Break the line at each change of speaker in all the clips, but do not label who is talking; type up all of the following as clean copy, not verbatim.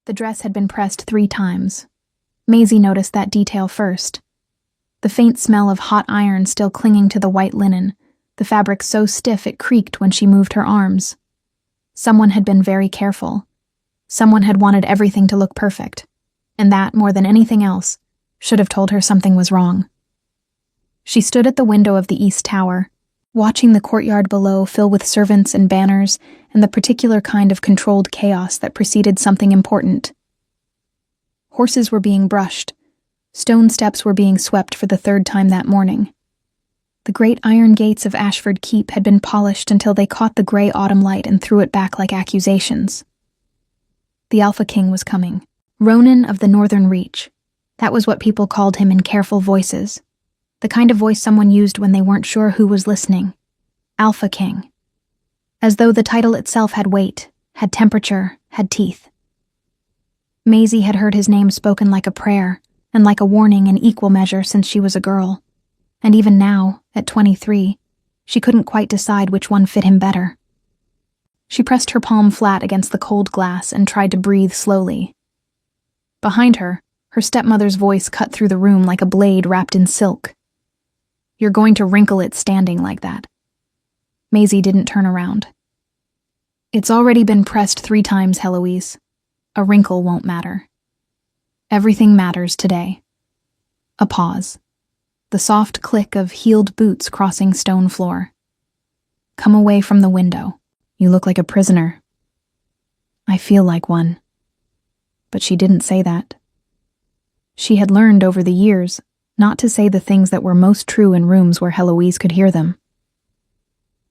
The dress had been pressed 3 times. Maisie noticed that detail first. The faint smell of hot iron still clinging to the white linen, the fabric so stiff it creaked when she moved her arms. Someone had been very careful. Someone had wanted everything to look perfect, and that, more than anything else, should have told her something was wrong. She stood at the window of the East Tower, watching the courtyard below fill with servants and banners and the particular kind of controlled chaos that preceded something important. Horses were being brushed. Stone steps were being swept for the 3rd time that morning. The great iron gates of Ashford Keep had been polished until they caught the gray autumn light and threw it back like accusations. The Alpha King was coming. Ronin of the Northern Reach. That was what people called him in careful voices. The kind of voice someone used when they weren't sure who was listening. Alpha King. As though the title itself had weight, had temperature, had teeth. Maisie had heard his name spoken like a prayer, and like a warning in equal measure since she was a girl. And even now, at 23, she couldn't quite decide which one fit him better. She pressed her palm flat against the cold glass and tried to breathe slowly. Behind her, her stepmother's voice cut through the room like a blade wrapped in silk. "You're going to wrinkle it standing like that." Maisie didn't turn around. "It's already been pressed 3 times, Heloise. A wrinkle won't matter. Everything matters today." A pause. The soft click of heeled boots crossing stone floor. "Come away from the window. You look like a prisoner." "I feel like one." But she didn't say that. She had learned over the years not to say the things that were most true in rooms where Heloise could hear them.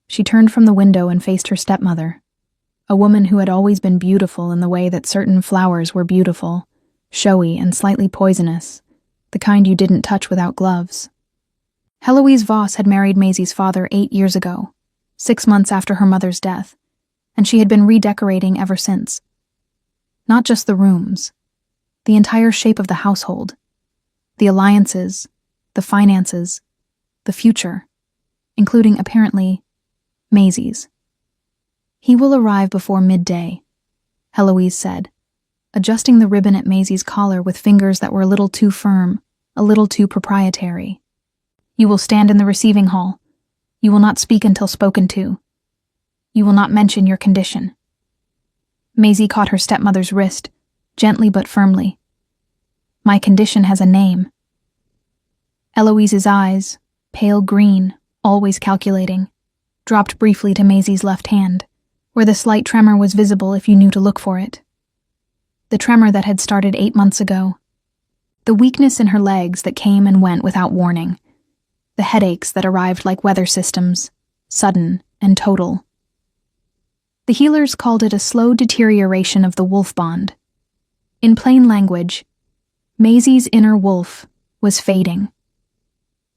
She turned from the window and faced her stepmother, a woman who had always been beautiful in the way that certain flowers were beautiful, showy and slightly poisonous, the kind you didn't touch without gloves. Heloise Voss had married Maisie's father 8 years ago, 6 months after her mother's death, and she had been redecorating ever since. Not just the rooms, the entire shape of the household, the alliances, the finances, the future, including, apparently, Maisie's. "He will arrive before midday," Heloise said, adjusting the ribbon at Maisie's collar with fingers that were a little too firm, a little too proprietary. "You will stand in the receiving hall. You will not speak until spoken to. You will not mention your condition." Maisie caught her stepmother's wrist, gently but firmly. "My condition has a name." Eloise's eyes, pale green, always calculating, dropped briefly to Maisie's left hand, where the slight tremor was visible if you knew to look for it. The tremor that had started 8 months ago. The weakness in her legs that came and went without warning. The headaches that arrived like weather systems, sudden and total. The healers called it a slow deterioration of the wolf bond. In plain language, Maisie's inner wolf was fading.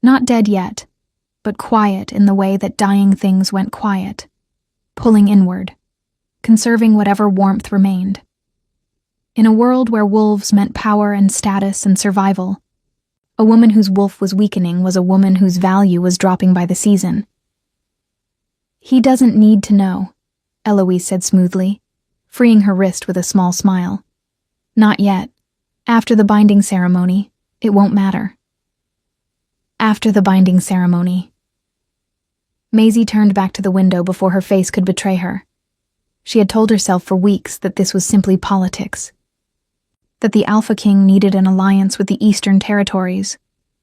Not dead yet, but quiet in the way that dying things went quiet, pulling inward, conserving whatever warmth remained. In a world where wolves meant power and status and survival, a woman whose wolf was weakening was a woman whose value was dropping by the season. "He doesn't need to know," Eloise said smoothly, freeing her wrist with a small smile. "Not yet. After the binding ceremony, it won't matter." After the binding ceremony. Maisie turned back to the window before her face could betray her. She had told herself for weeks that this was simply politics. That the Alpha King needed an alliance with the Eastern Territories,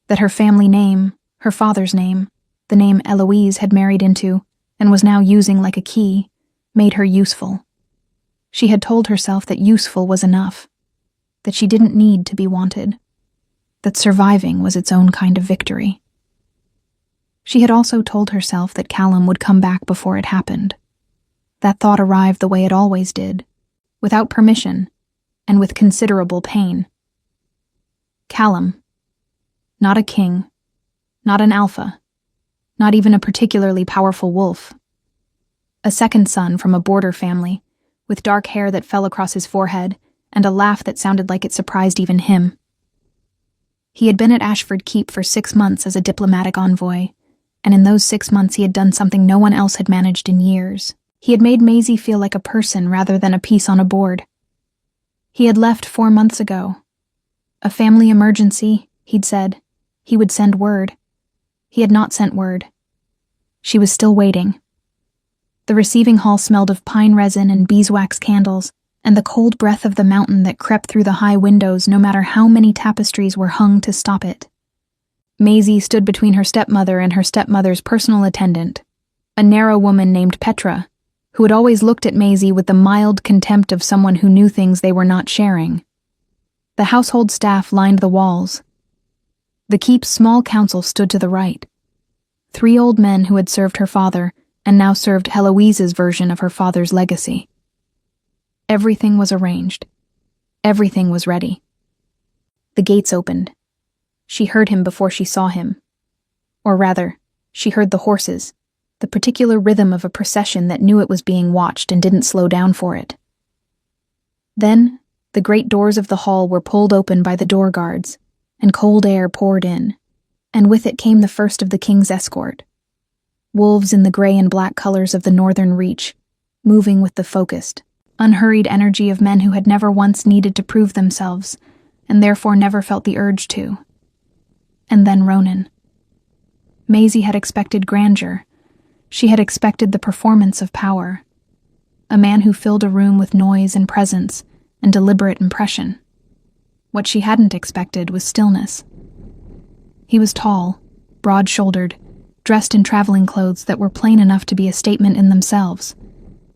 that her family name, her father's name, the name Eloise had married into and was now using like a key, made her useful. She had told herself that useful was enough, that she didn't need to be wanted, that surviving was its own kind of victory. She had also told herself that Callum would come back before it happened. That thought arrived the way it always did, without permission, and with considerable pain. Callum. Not a king, not an alpha, not even a particularly powerful wolf. A second son from a border family, with dark hair that fell across his forehead and a laugh that sounded like it surprised even him. He had been at Ashford Keep for 6 months as a diplomatic envoy, and in those 6 months he had done something no one else had managed in years. He had made Maisie feel like a person rather than a piece on a board. He had left 4 months ago. A family emergency, he'd said. He would send word. He had not sent word. She was still waiting. The receiving hall smelled of pine resin and beeswax candles, and the cold breath of the mountain that crept through the high windows no matter how many tapestries were hung to stop it. Maisie stood between her stepmother and her stepmother's personal attendant, a narrow woman named Petra, who had always looked at Maisie with the mild contempt of someone who knew things they were not sharing. The household staff lined the walls. The keep's small council stood to the right. 3 old men who had served her father and now served Heloise's version of her father's legacy. Everything was arranged. Everything was ready. The gates opened. She heard him before she saw him. Or rather, she heard the horses, the particular rhythm of a procession that knew it was being watched and didn't slow down for it. Then, the great doors of the hall were pulled open by the door guards, and cold air poured in, and with it came the first of the king's escort. Wolves in the gray and black colors of the northern reach, moving with the focused, unhurried energy of men who had never once needed to prove themselves, and therefore never felt the urge to. And then Ronan. Maisie had expected grandeur. She had expected the performance of power. A man who filled a room with noise and presence and deliberate impression. What she hadn't expected was stillness. He was tall, broad-shouldered, dressed in traveling clothes that were plain enough to be a statement in themselves.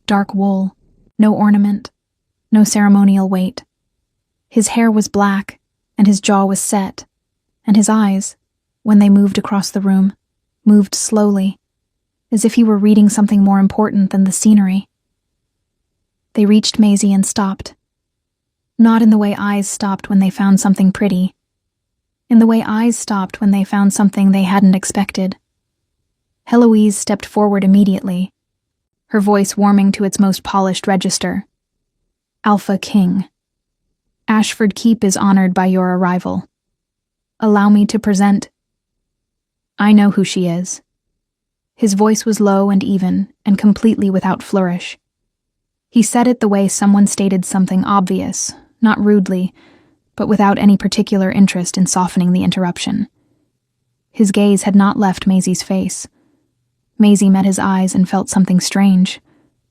Dark wool, no ornament, no ceremonial weight. His hair was black, and his jaw was set, and his eyes, when they moved across the room, moved slowly, as if he were reading something more important than the scenery. They reached Maisie and stopped. Not in the way eyes stopped when they found something pretty. In the way eyes stopped when they found something they hadn't expected. Heloise stepped forward immediately, her voice warming to its most polished register. Alpha King. Ashford Keep is honored by your arrival. Allow me to present. I know who she is. His voice was low and even, and completely without flourish. He said it the way someone stated something obvious, not rudely, but without any particular interest in softening the interruption. His gaze had not left Maisie's face. Maisie met his eyes and felt something strange.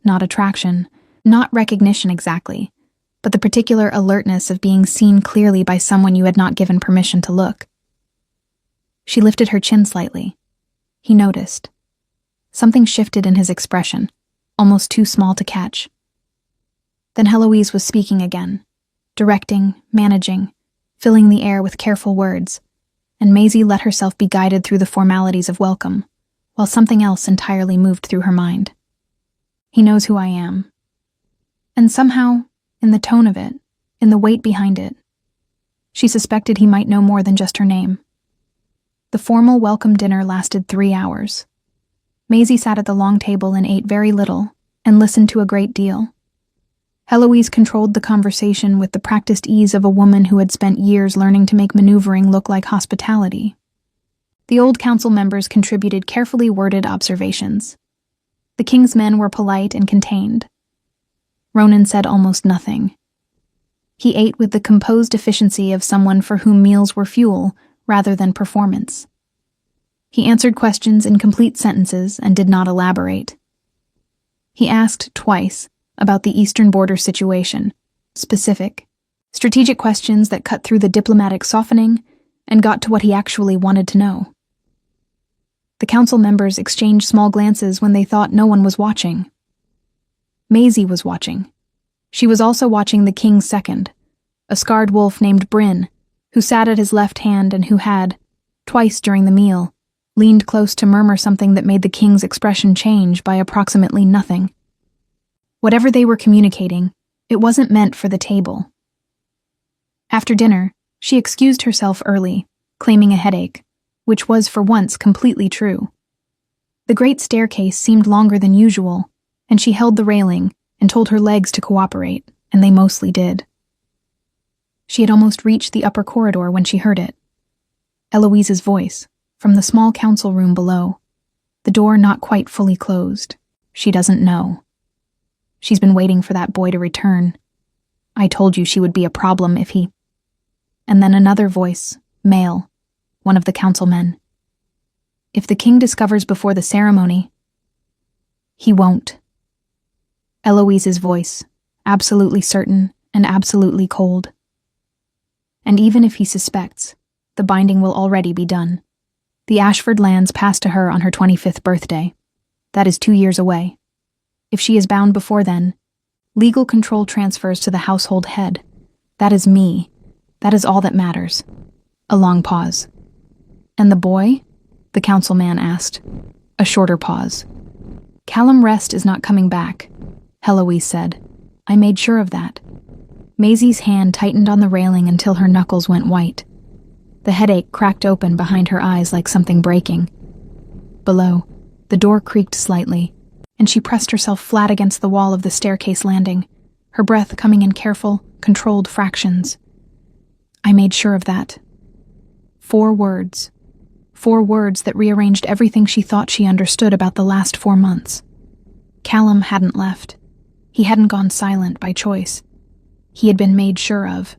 Not attraction, not recognition exactly, but the particular alertness of being seen clearly by someone you had not given permission to look. She lifted her chin slightly. He noticed. Something shifted in his expression, almost too small to catch. Then Heloise was speaking again, directing, managing, filling the air with careful words, and Maisie let herself be guided through the formalities of welcome, while something else entirely moved through her mind. He knows who I am. And somehow, in the tone of it, in the weight behind it, she suspected he might know more than just her name. The formal welcome dinner lasted 3 hours. Maisie sat at the long table and ate very little, and listened to a great deal. Heloise controlled the conversation with the practiced ease of a woman who had spent years learning to make maneuvering look like hospitality. The old council members contributed carefully worded observations. The king's men were polite and contained. Ronan said almost nothing. He ate with the composed efficiency of someone for whom meals were fuel rather than performance. He answered questions in complete sentences and did not elaborate. He asked twice about the eastern border situation, specific, strategic questions that cut through the diplomatic softening and got to what he actually wanted to know. The council members exchanged small glances when they thought no one was watching. Maisie was watching. She was also watching the king's second, a scarred wolf named Bryn, who sat at his left hand and who had, twice during the meal, leaned close to murmur something that made the king's expression change by approximately nothing. Whatever they were communicating, it wasn't meant for the table. After dinner, she excused herself early, claiming a headache, which was for once completely true. The great staircase seemed longer than usual, and she held the railing and told her legs to cooperate, and they mostly did. She had almost reached the upper corridor when she heard it. Eloise's voice, from the small council room below. The door not quite fully closed. She doesn't know. She's been waiting for that boy to return. I told you she would be a problem if he... And then another voice, male, one of the councilmen. If the king discovers before the ceremony... He won't. Eloise's voice, absolutely certain and absolutely cold. And even if he suspects, the binding will already be done. The Ashford lands pass to her on her 25th birthday. That is 2 years away. If she is bound before then, legal control transfers to the household head. That is me. That is all that matters. A long pause. And the boy? The councilman asked. A shorter pause. Callum Rest is not coming back, Heloise said. I made sure of that. Maisie's hand tightened on the railing until her knuckles went white. The headache cracked open behind her eyes like something breaking. Below, the door creaked slightly, and she pressed herself flat against the wall of the staircase landing, her breath coming in careful, controlled fractions. I made sure of that. 4 words. 4 words that rearranged everything she thought she understood about the last 4 months. Callum hadn't left. He hadn't gone silent by choice. He had been made sure of.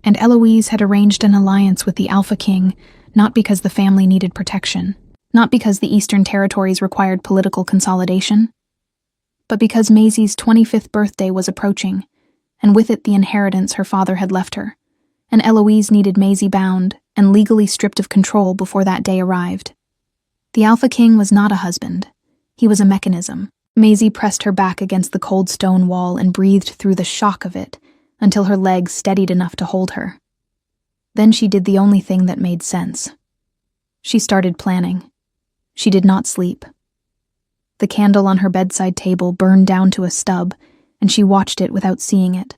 And Eloise had arranged an alliance with the Alpha King, not because the family needed protection, not because the Eastern Territories required political consolidation, but because Maisie's 25th birthday was approaching, and with it the inheritance her father had left her, and Eloise needed Maisie bound and legally stripped of control before that day arrived. The Alpha King was not a husband. He was a mechanism. Maisie pressed her back against the cold stone wall and breathed through the shock of it, until her legs steadied enough to hold her. Then she did the only thing that made sense. She started planning. She did not sleep. The candle on her bedside table burned down to a stub, and she watched it without seeing it,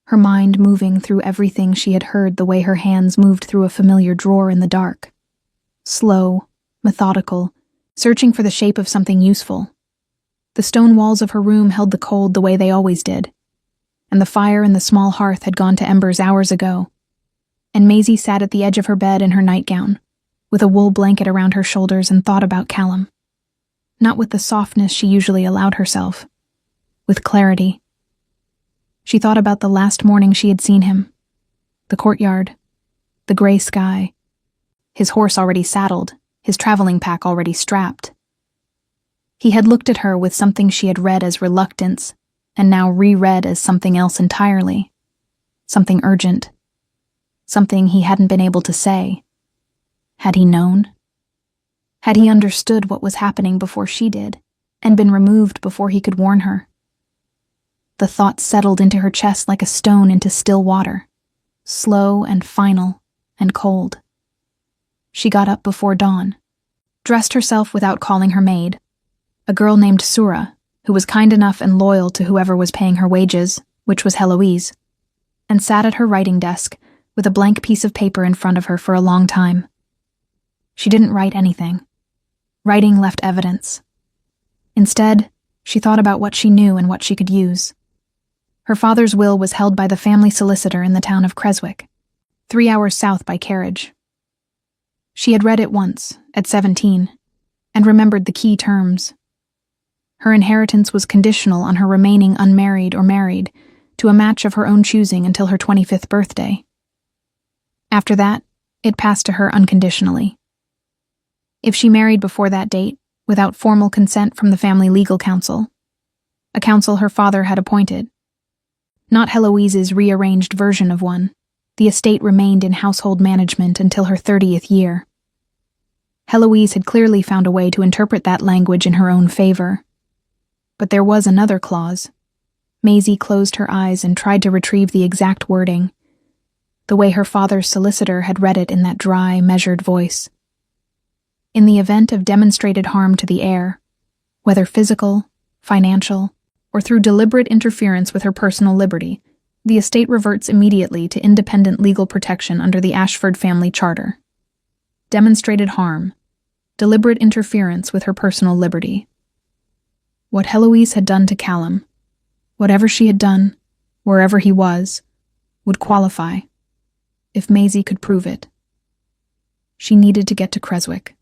her mind moving through everything she had heard the way her hands moved through a familiar drawer in the dark. Slow, methodical, searching for the shape of something useful. The stone walls of her room held the cold the way they always did, and the fire in the small hearth had gone to embers hours ago. And Maisie sat at the edge of her bed in her nightgown, with a wool blanket around her shoulders, and thought about Callum. Not with the softness she usually allowed herself. With clarity. She thought about the last morning she had seen him. The courtyard. The gray sky. His horse already saddled, his traveling pack already strapped. He had looked at her with something she had read as reluctance, and now reread as something else entirely. Something urgent. Something he hadn't been able to say. Had he known? Had he understood what was happening before she did, and been removed before he could warn her? The thought settled into her chest like a stone into still water, slow and final and cold. She got up before dawn, dressed herself without calling her maid, a girl named Sura, who was kind enough and loyal to whoever was paying her wages, which was Heloise, and sat at her writing desk with a blank piece of paper in front of her for a long time. She didn't write anything. Writing left evidence. Instead, she thought about what she knew and what she could use. Her father's will was held by the family solicitor in the town of Creswick, 3 hours south by carriage. She had read it once, at 17, and remembered the key terms. Her inheritance was conditional on her remaining unmarried or married to a match of her own choosing until her 25th birthday. After that, it passed to her unconditionally. If she married before that date, without formal consent from the family legal council, a council her father had appointed, not Heloise's rearranged version of one, the estate remained in household management until her 30th year. Heloise had clearly found a way to interpret that language in her own favor. But there was another clause. Maisie closed her eyes and tried to retrieve the exact wording, the way her father's solicitor had read it in that dry, measured voice. In the event of demonstrated harm to the heir, whether physical, financial, or through deliberate interference with her personal liberty, the estate reverts immediately to independent legal protection under the Ashford family charter. Demonstrated harm, deliberate interference with her personal liberty. What Heloise had done to Callum, whatever she had done, wherever he was, would qualify, if Maisie could prove it. She needed to get to Creswick.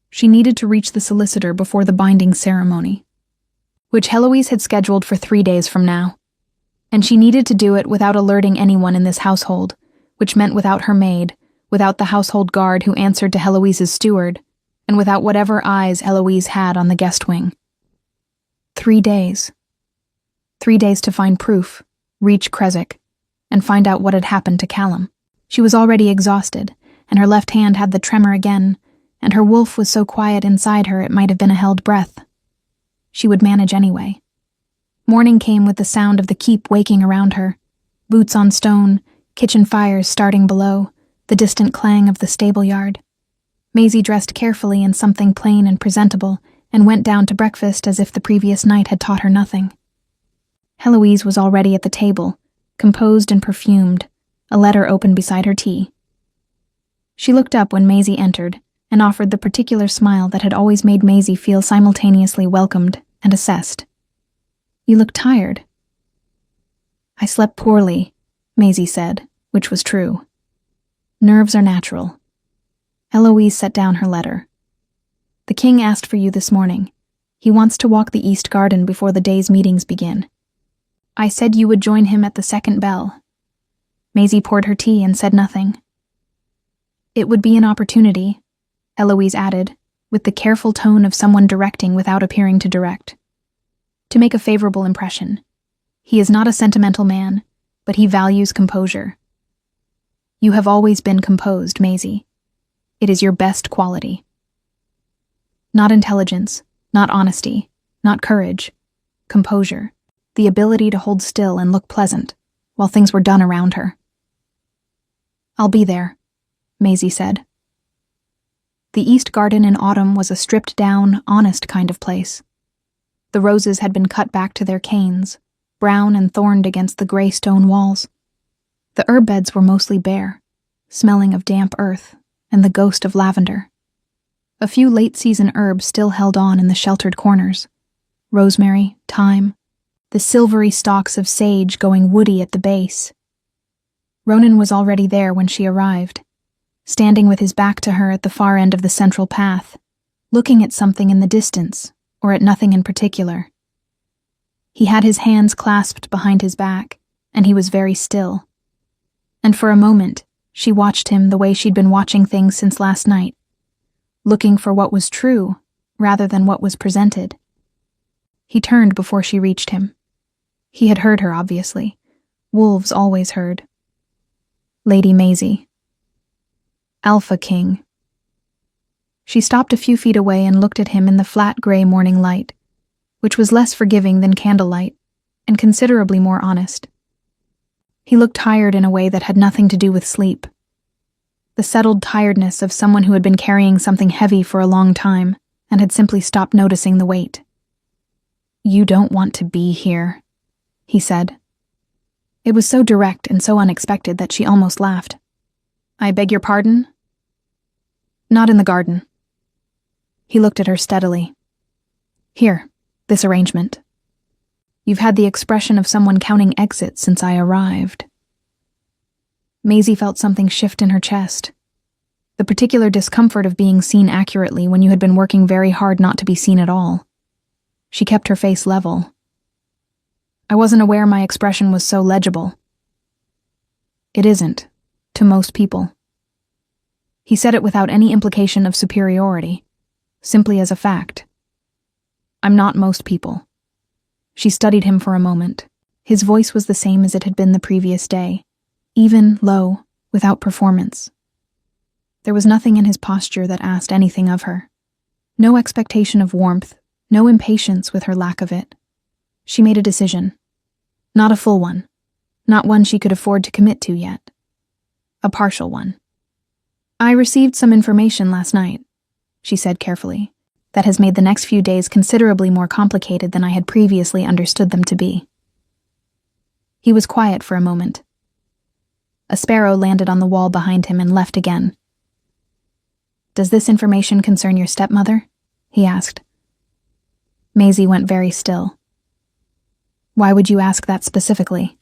She needed to reach the solicitor before the binding ceremony, which Heloise had scheduled for 3 days from now. And she needed to do it without alerting anyone in this household, which meant without her maid, without the household guard who answered to Heloise's steward, and without whatever eyes Eloise had on the guest wing. 3 days. 3 days to find proof, reach Kresik, and find out what had happened to Callum. She was already exhausted, and her left hand had the tremor again, and her wolf was so quiet inside her it might have been a held breath. She would manage anyway. Morning came with the sound of the keep waking around her, boots on stone, kitchen fires starting below, the distant clang of the stable yard. Maisie dressed carefully in something plain and presentable and went down to breakfast as if the previous night had taught her nothing. Heloise was already at the table, composed and perfumed, a letter open beside her tea. She looked up when Maisie entered and offered the particular smile that had always made Maisie feel simultaneously welcomed and assessed. "You look tired." "I slept poorly," Maisie said, which was true. "Nerves are natural." Eloise set down her letter. "The king asked for you this morning. He wants to walk the East Garden before the day's meetings begin. I said you would join him at the second bell." Maisie poured her tea and said nothing. "It would be an opportunity," Eloise added, with the careful tone of someone directing without appearing to direct, "to make a favorable impression. He is not a sentimental man, but he values composure. You have always been composed, Maisie. It is your best quality. Not intelligence, not honesty, not courage. Composure. The ability to hold still and look pleasant, while things were done around her." "I'll be there," Maisie said. The East Garden in autumn was a stripped-down, honest kind of place. The roses had been cut back to their canes, brown and thorned against the gray stone walls. The herb beds were mostly bare, smelling of damp earth and the ghost of lavender. A few late-season herbs still held on in the sheltered corners. Rosemary, thyme, the silvery stalks of sage going woody at the base. Ronan was already there when she arrived, standing with his back to her at the far end of the central path, looking at something in the distance, or at nothing in particular. He had his hands clasped behind his back, and he was very still. And for a moment, she watched him the way she'd been watching things since last night, looking for what was true rather than what was presented. He turned before she reached him. He had heard her, obviously. Wolves always heard. "Lady Maisie." "Alpha King." She stopped a few feet away and looked at him in the flat gray morning light, which was less forgiving than candlelight, and considerably more honest. He looked tired in a way that had nothing to do with sleep. The settled tiredness of someone who had been carrying something heavy for a long time and had simply stopped noticing the weight. "You don't want to be here," he said. It was so direct and so unexpected that she almost laughed. "I beg your pardon?" "Not in the garden." He looked at her steadily. "Here, this arrangement. You've had the expression of someone counting exits since I arrived." Maisie felt something shift in her chest. The particular discomfort of being seen accurately when you had been working very hard not to be seen at all. She kept her face level. "I wasn't aware my expression was so legible." "It isn't, to most people." He said it without any implication of superiority, simply as a fact. "I'm not most people." She studied him for a moment. His voice was the same as it had been the previous day, even, low, without performance. There was nothing in his posture that asked anything of her. No expectation of warmth, no impatience with her lack of it. She made a decision. Not a full one. Not one she could afford to commit to yet. A partial one. "I received some information last night," she said carefully, "that has made the next few days considerably more complicated than I had previously understood them to be." He was quiet for a moment. A sparrow landed on the wall behind him and left again. "Does this information concern your stepmother?" he asked. Maisie went very still. "Why would you ask that specifically?"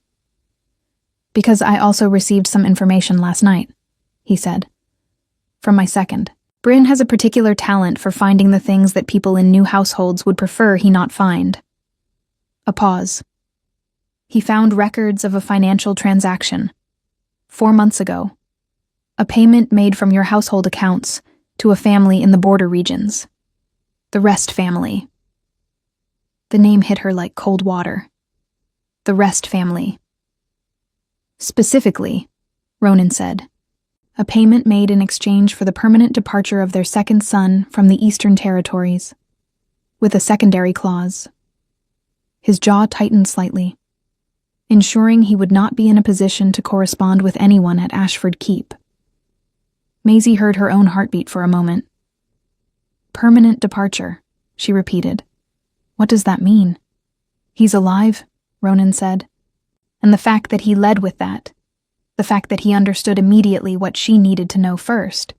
"Because I also received some information last night," he said. "From my second. Bryn has a particular talent for finding the things that people in new households would prefer he not find." A pause. He found records of a financial transaction. 4 months ago. A payment made from your household accounts to a family in the border regions. The Rest family. The name hit her like cold water. The Rest family. Specifically, Ronan said, a payment made in exchange for the permanent departure of their second son from the Eastern Territories, with a secondary clause. His jaw tightened slightly, ensuring he would not be in a position to correspond with anyone at Ashford Keep. Maisie heard her own heartbeat for a moment. Permanent departure, she repeated. What does that mean? He's alive, Ronan said. And the fact that he led with that, the fact that he understood immediately what she needed to know first,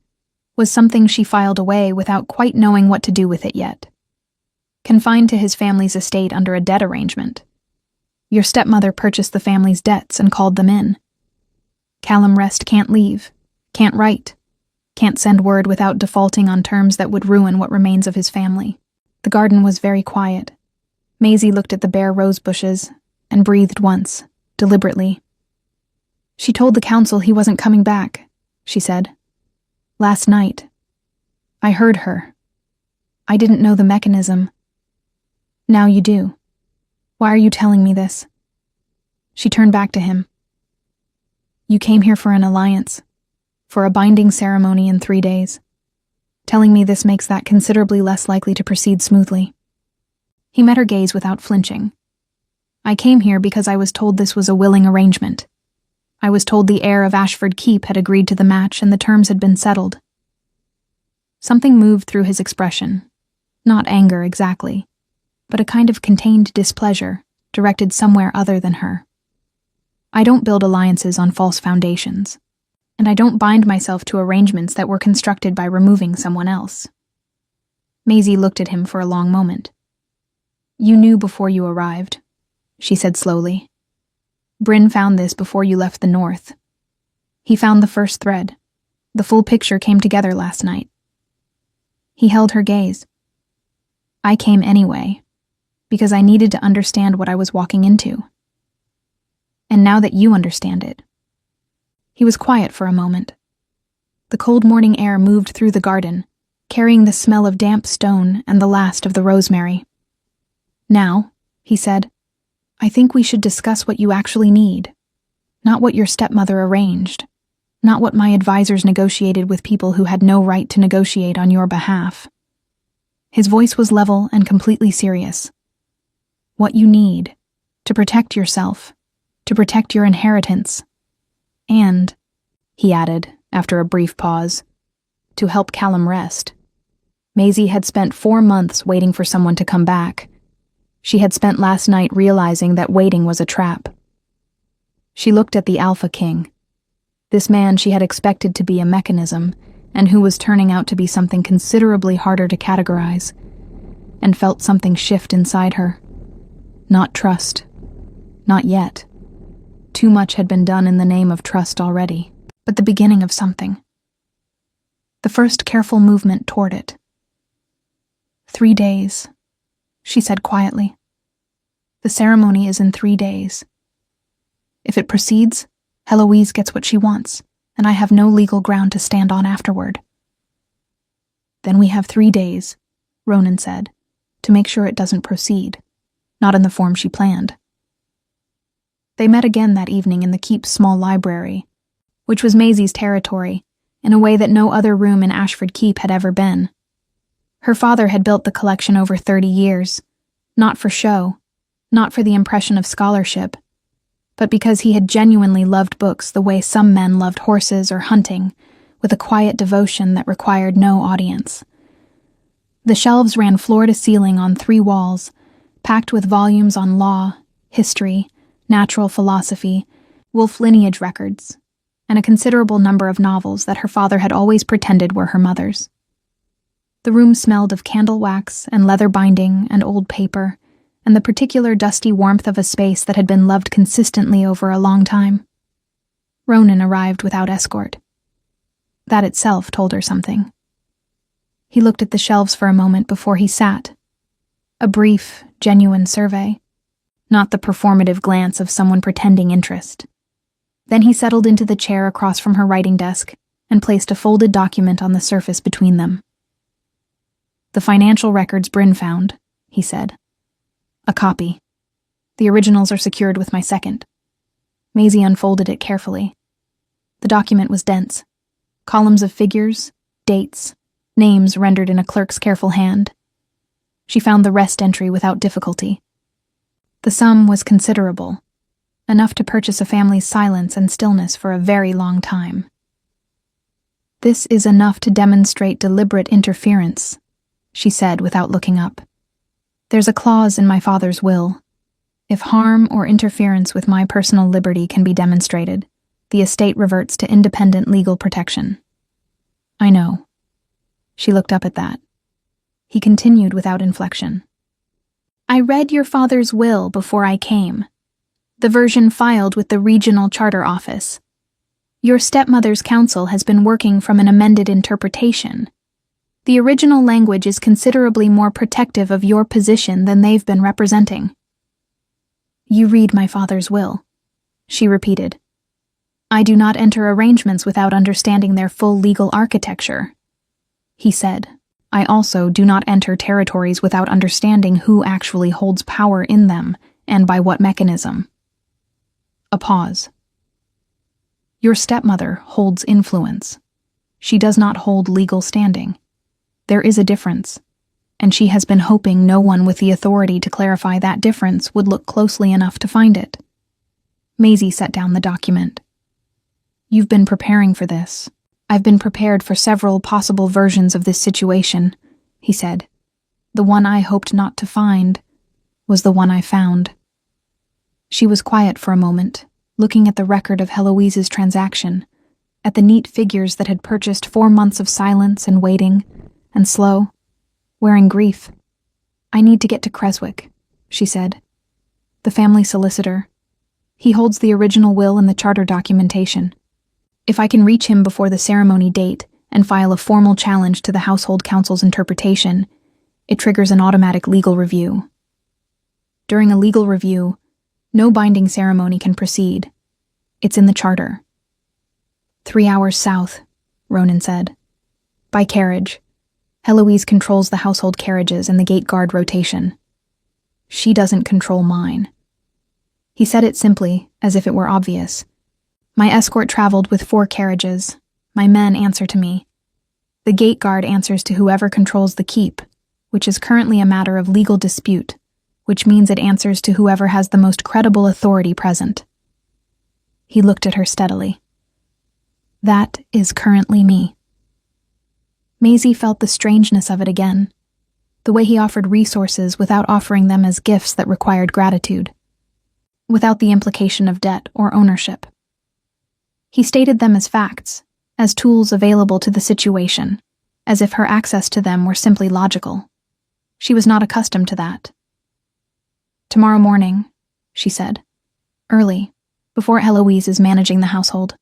was something she filed away without quite knowing what to do with it yet. Confined to his family's estate under a debt arrangement. Your stepmother purchased the family's debts and called them in. Callum Rest can't leave, can't write, can't send word without defaulting on terms that would ruin what remains of his family. The garden was very quiet. Maisie looked at the bare rose bushes and breathed once, deliberately. She told the council he wasn't coming back, she said. Last night. I heard her. I didn't know the mechanism. Now you do. Why are you telling me this? She turned back to him. You came here for an alliance, for a binding ceremony in 3 days. Telling me this makes that considerably less likely to proceed smoothly. He met her gaze without flinching. I came here because I was told this was a willing arrangement. I was told the heir of Ashford Keep had agreed to the match and the terms had been settled. Something moved through his expression. Not anger exactly, but a kind of contained displeasure directed somewhere other than her. I don't build alliances on false foundations, and I don't bind myself to arrangements that were constructed by removing someone else. Maisie looked at him for a long moment. You knew before you arrived, she said slowly. Bryn found this before you left the north. He found the first thread. The full picture came together last night. He held her gaze. I came anyway, because I needed to understand what I was walking into. And now that you understand it. He was quiet for a moment. The cold morning air moved through the garden, carrying the smell of damp stone and the last of the rosemary. Now, he said, I think we should discuss what you actually need. Not what your stepmother arranged. Not what my advisors negotiated with people who had no right to negotiate on your behalf. His voice was level and completely serious. What you need, to protect yourself, to protect your inheritance. And, he added, after a brief pause, to help Callum Rest. Maisie had spent 4 months waiting for someone to come back. She had spent last night realizing that waiting was a trap. She looked at the Alpha King, this man she had expected to be a mechanism, and who was turning out to be something considerably harder to categorize, and felt something shift inside her. Not trust. Not yet. Too much had been done in the name of trust already, but the beginning of something. The first careful movement toward it. 3 days, she said quietly. The ceremony is in 3 days. If it proceeds, Heloise gets what she wants, and I have no legal ground to stand on afterward. Then we have 3 days, Ronan said, to make sure it doesn't proceed, not in the form she planned. They met again that evening in the Keep's small library, which was Maisie's territory, in a way that no other room in Ashford Keep had ever been. Her father had built the collection over 30 years, not for show, not for the impression of scholarship, but because he had genuinely loved books the way some men loved horses or hunting, with a quiet devotion that required no audience. The shelves ran floor to ceiling on 3 walls, packed with volumes on law, history, natural philosophy, wolf lineage records, and a considerable number of novels that her father had always pretended were her mother's. The room smelled of candle wax and leather binding and old paper, and the particular dusty warmth of a space that had been loved consistently over a long time. Ronan arrived without escort. That itself told her something. He looked at the shelves for a moment before he sat. A brief, genuine survey. not the performative glance of someone pretending interest. Then he settled into the chair across from her writing desk and placed a folded document on the surface between them. "The financial records Bryn found," he said. "A copy. The originals are secured with my second." Maisie unfolded it carefully. The document was dense. Columns of figures, dates, names rendered in a clerk's careful hand. She found the rest entry without difficulty. The sum was considerable, enough to purchase a family's silence and stillness for a very long time. "This is enough to demonstrate deliberate interference," she said without looking up. "There's a clause in my father's will. If harm or interference with my personal liberty can be demonstrated, the estate reverts to independent legal protection." "I know." She looked up at that. He continued without inflection. "I read your father's will before I came. The version filed with the regional charter office. Your stepmother's counsel has been working from an amended interpretation. The original language is considerably more protective of your position than they've been representing." "You read my father's will," she repeated. "I do not enter arrangements without understanding their full legal architecture," he said. "I also do not enter territories without understanding who actually holds power in them and by what mechanism." A pause. "Your stepmother holds influence. She does not hold legal standing. There is a difference, and she has been hoping no one with the authority to clarify that difference would look closely enough to find it." Maisie set down the document. "You've been preparing for this." "I've been prepared for several possible versions of this situation," he said. "The one I hoped not to find was the one I found." She was quiet for a moment, looking at the record of Heloise's transaction, at the neat figures that had purchased 4 months of silence and waiting, and slow, wearing grief. "I need to get to Creswick," she said. "The family solicitor. He holds the original will and the charter documentation. If I can reach him before the ceremony date and file a formal challenge to the Household Council's interpretation, it triggers an automatic legal review. During a legal review, no binding ceremony can proceed. It's in the charter." 3 hours south," Ronan said. "By carriage. Heloise controls the household carriages and the gate guard rotation. She doesn't control mine." He said it simply, as if it were obvious. "My escort traveled with 4 carriages. My men answer to me. The gate guard answers to whoever controls the keep, which is currently a matter of legal dispute, which means it answers to whoever has the most credible authority present." He looked at her steadily. "That is currently me." Maisie felt the strangeness of it again, the way he offered resources without offering them as gifts that required gratitude, without the implication of debt or ownership. He stated them as facts, as tools available to the situation, as if her access to them were simply logical. She was not accustomed to that. "Tomorrow morning," she said. "Early, before Heloise is managing the household."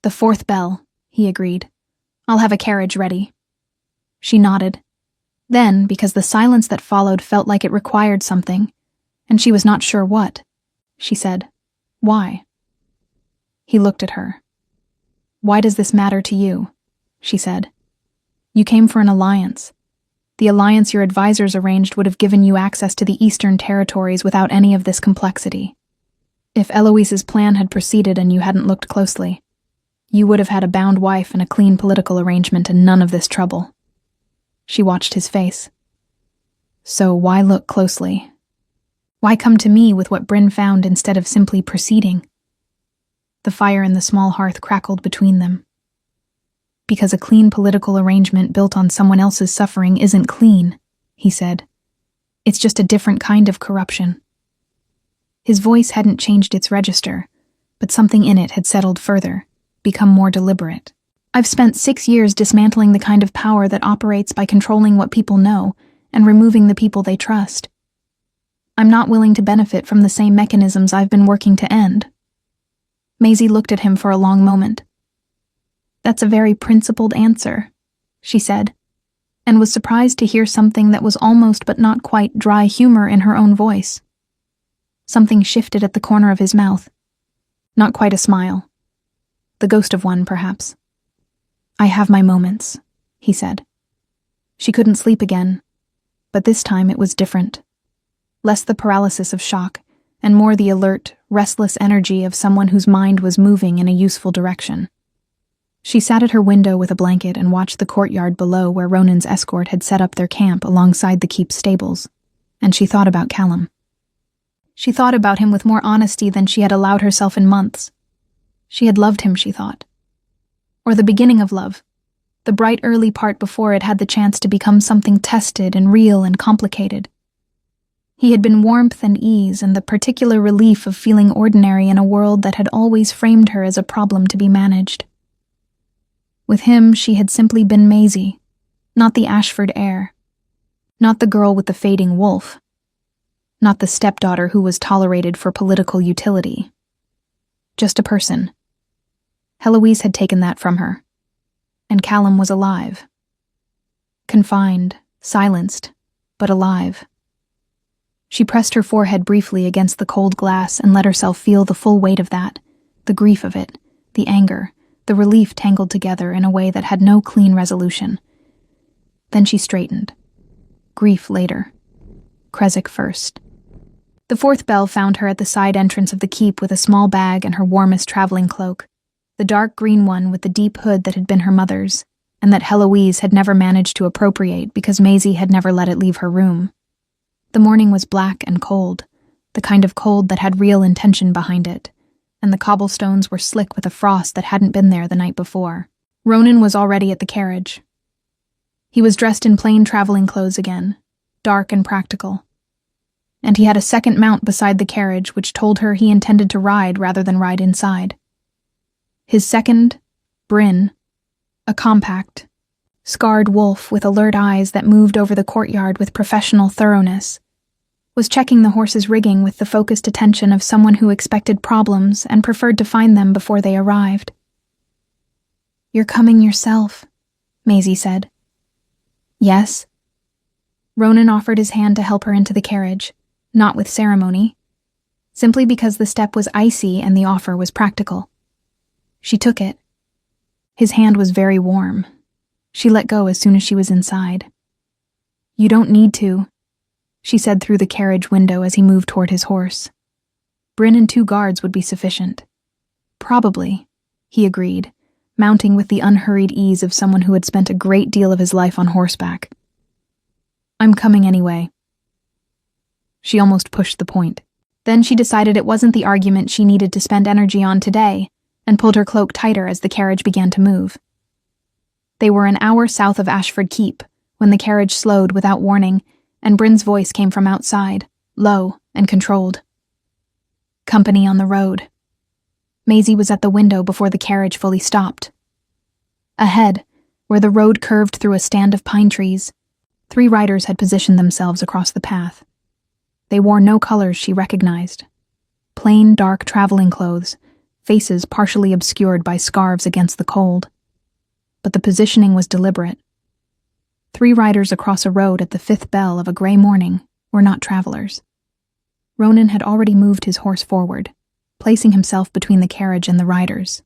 "The 4th bell," he agreed. "I'll have a carriage ready." She nodded. Then, because the silence that followed felt like it required something, and she was not sure what, she said, "Why?" He looked at her. "Why does this matter to you?" she said. "You came for an alliance. The alliance your advisors arranged would have given you access to the Eastern Territories without any of this complexity. If Eloise's plan had proceeded and you hadn't looked closely, you would have had a bound wife and a clean political arrangement and none of this trouble." She watched his face. "So why look closely? Why come to me with what Bryn found instead of simply proceeding?" The fire in the small hearth crackled between them. "Because a clean political arrangement built on someone else's suffering isn't clean," he said. "It's just a different kind of corruption." His voice hadn't changed its register, but something in it had settled further, become more deliberate. "I've spent 6 years dismantling the kind of power that operates by controlling what people know and removing the people they trust. I'm not willing to benefit from the same mechanisms I've been working to end." Maisie looked at him for a long moment. "That's a very principled answer," she said, and was surprised to hear something that was almost but not quite dry humor in her own voice. Something shifted at the corner of his mouth. Not quite a smile. The ghost of one, perhaps. "I have my moments," he said. She couldn't sleep again, but this time it was different. Less the paralysis of shock, and more the alert, restless energy of someone whose mind was moving in a useful direction. She sat at her window with a blanket and watched the courtyard below where Ronan's escort had set up their camp alongside the keep's stables, and she thought about Callum. She thought about him with more honesty than she had allowed herself in months. She had loved him, she thought. Or the beginning of love, the bright early part before it had the chance to become something tested and real and complicated. He had been warmth and ease and the particular relief of feeling ordinary in a world that had always framed her as a problem to be managed. With him, she had simply been Maisie, not the Ashford heir, not the girl with the fading wolf, not the stepdaughter who was tolerated for political utility. Just a person. Heloise had taken that from her, and Callum was alive. Confined, silenced, but alive. She pressed her forehead briefly against the cold glass and let herself feel the full weight of that, the grief of it, the anger, the relief tangled together in a way that had no clean resolution. Then she straightened. Grief later. Kresik first. The fourth bell found her at the side entrance of the keep with a small bag and her warmest traveling cloak, the dark green one with the deep hood that had been her mother's, and that Heloise had never managed to appropriate because Maisie had never let it leave her room. The morning was black and cold, the kind of cold that had real intention behind it, and the cobblestones were slick with a frost that hadn't been there the night before. Ronan was already at the carriage. He was dressed in plain traveling clothes again, dark and practical. And he had a second mount beside the carriage which told her he intended to ride rather than ride inside. His second, Bryn, a compact, scarred wolf with alert eyes that moved over the courtyard with professional thoroughness, was checking the horse's rigging with the focused attention of someone who expected problems and preferred to find them before they arrived. "You're coming yourself," Maisie said. "Yes." Ronan offered his hand to help her into the carriage, not with ceremony, simply because the step was icy and the offer was practical. She took it. His hand was very warm. She let go as soon as she was inside. "You don't need to," she said through the carriage window as he moved toward his horse. Bryn and 2 guards would be sufficient. "Probably," he agreed, mounting with the unhurried ease of someone who had spent a great deal of his life on horseback. "I'm coming anyway." She almost pushed the point. Then she decided it wasn't the argument she needed to spend energy on today, and pulled her cloak tighter as the carriage began to move. They were an hour south of Ashford Keep when the carriage slowed without warning, and Bryn's voice came from outside, low and controlled. "Company on the road." Maisie was at the window before the carriage fully stopped. Ahead, where the road curved through a stand of pine trees, 3 riders had positioned themselves across the path. They wore no colors she recognized. Plain, dark traveling clothes, faces partially obscured by scarves against the cold. But the positioning was deliberate. 3 riders across a road at the 5th bell of a gray morning were not travelers. Ronan had already moved his horse forward, placing himself between the carriage and the riders.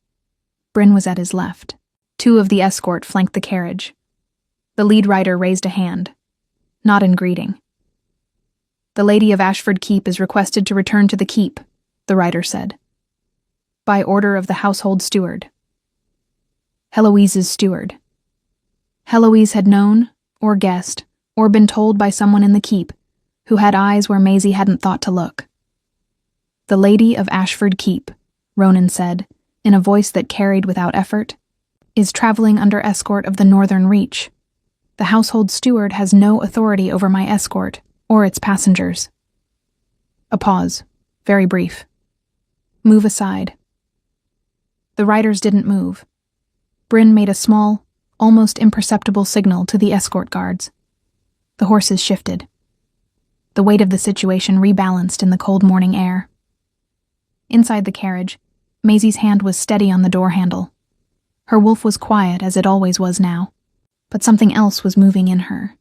Bryn was at his left. 2 of the escort flanked the carriage. The lead rider raised a hand, not in greeting. "The Lady of Ashford Keep is requested to return to the keep," the rider said. "By order of the household steward." Heloise's steward. Heloise had known, or guessed, or been told by someone in the keep, who had eyes where Maisie hadn't thought to look. "The Lady of Ashford Keep," Ronan said, in a voice that carried without effort, "is traveling under escort of the Northern Reach. The household steward has no authority over my escort, or its passengers." A pause, very brief. "Move aside." The riders didn't move. Bryn made a small, almost imperceptible signal to the escort guards. The horses shifted. The weight of the situation rebalanced in the cold morning air. Inside the carriage, Maisie's hand was steady on the door handle. Her wolf was quiet, as it always was now, but something else was moving in her.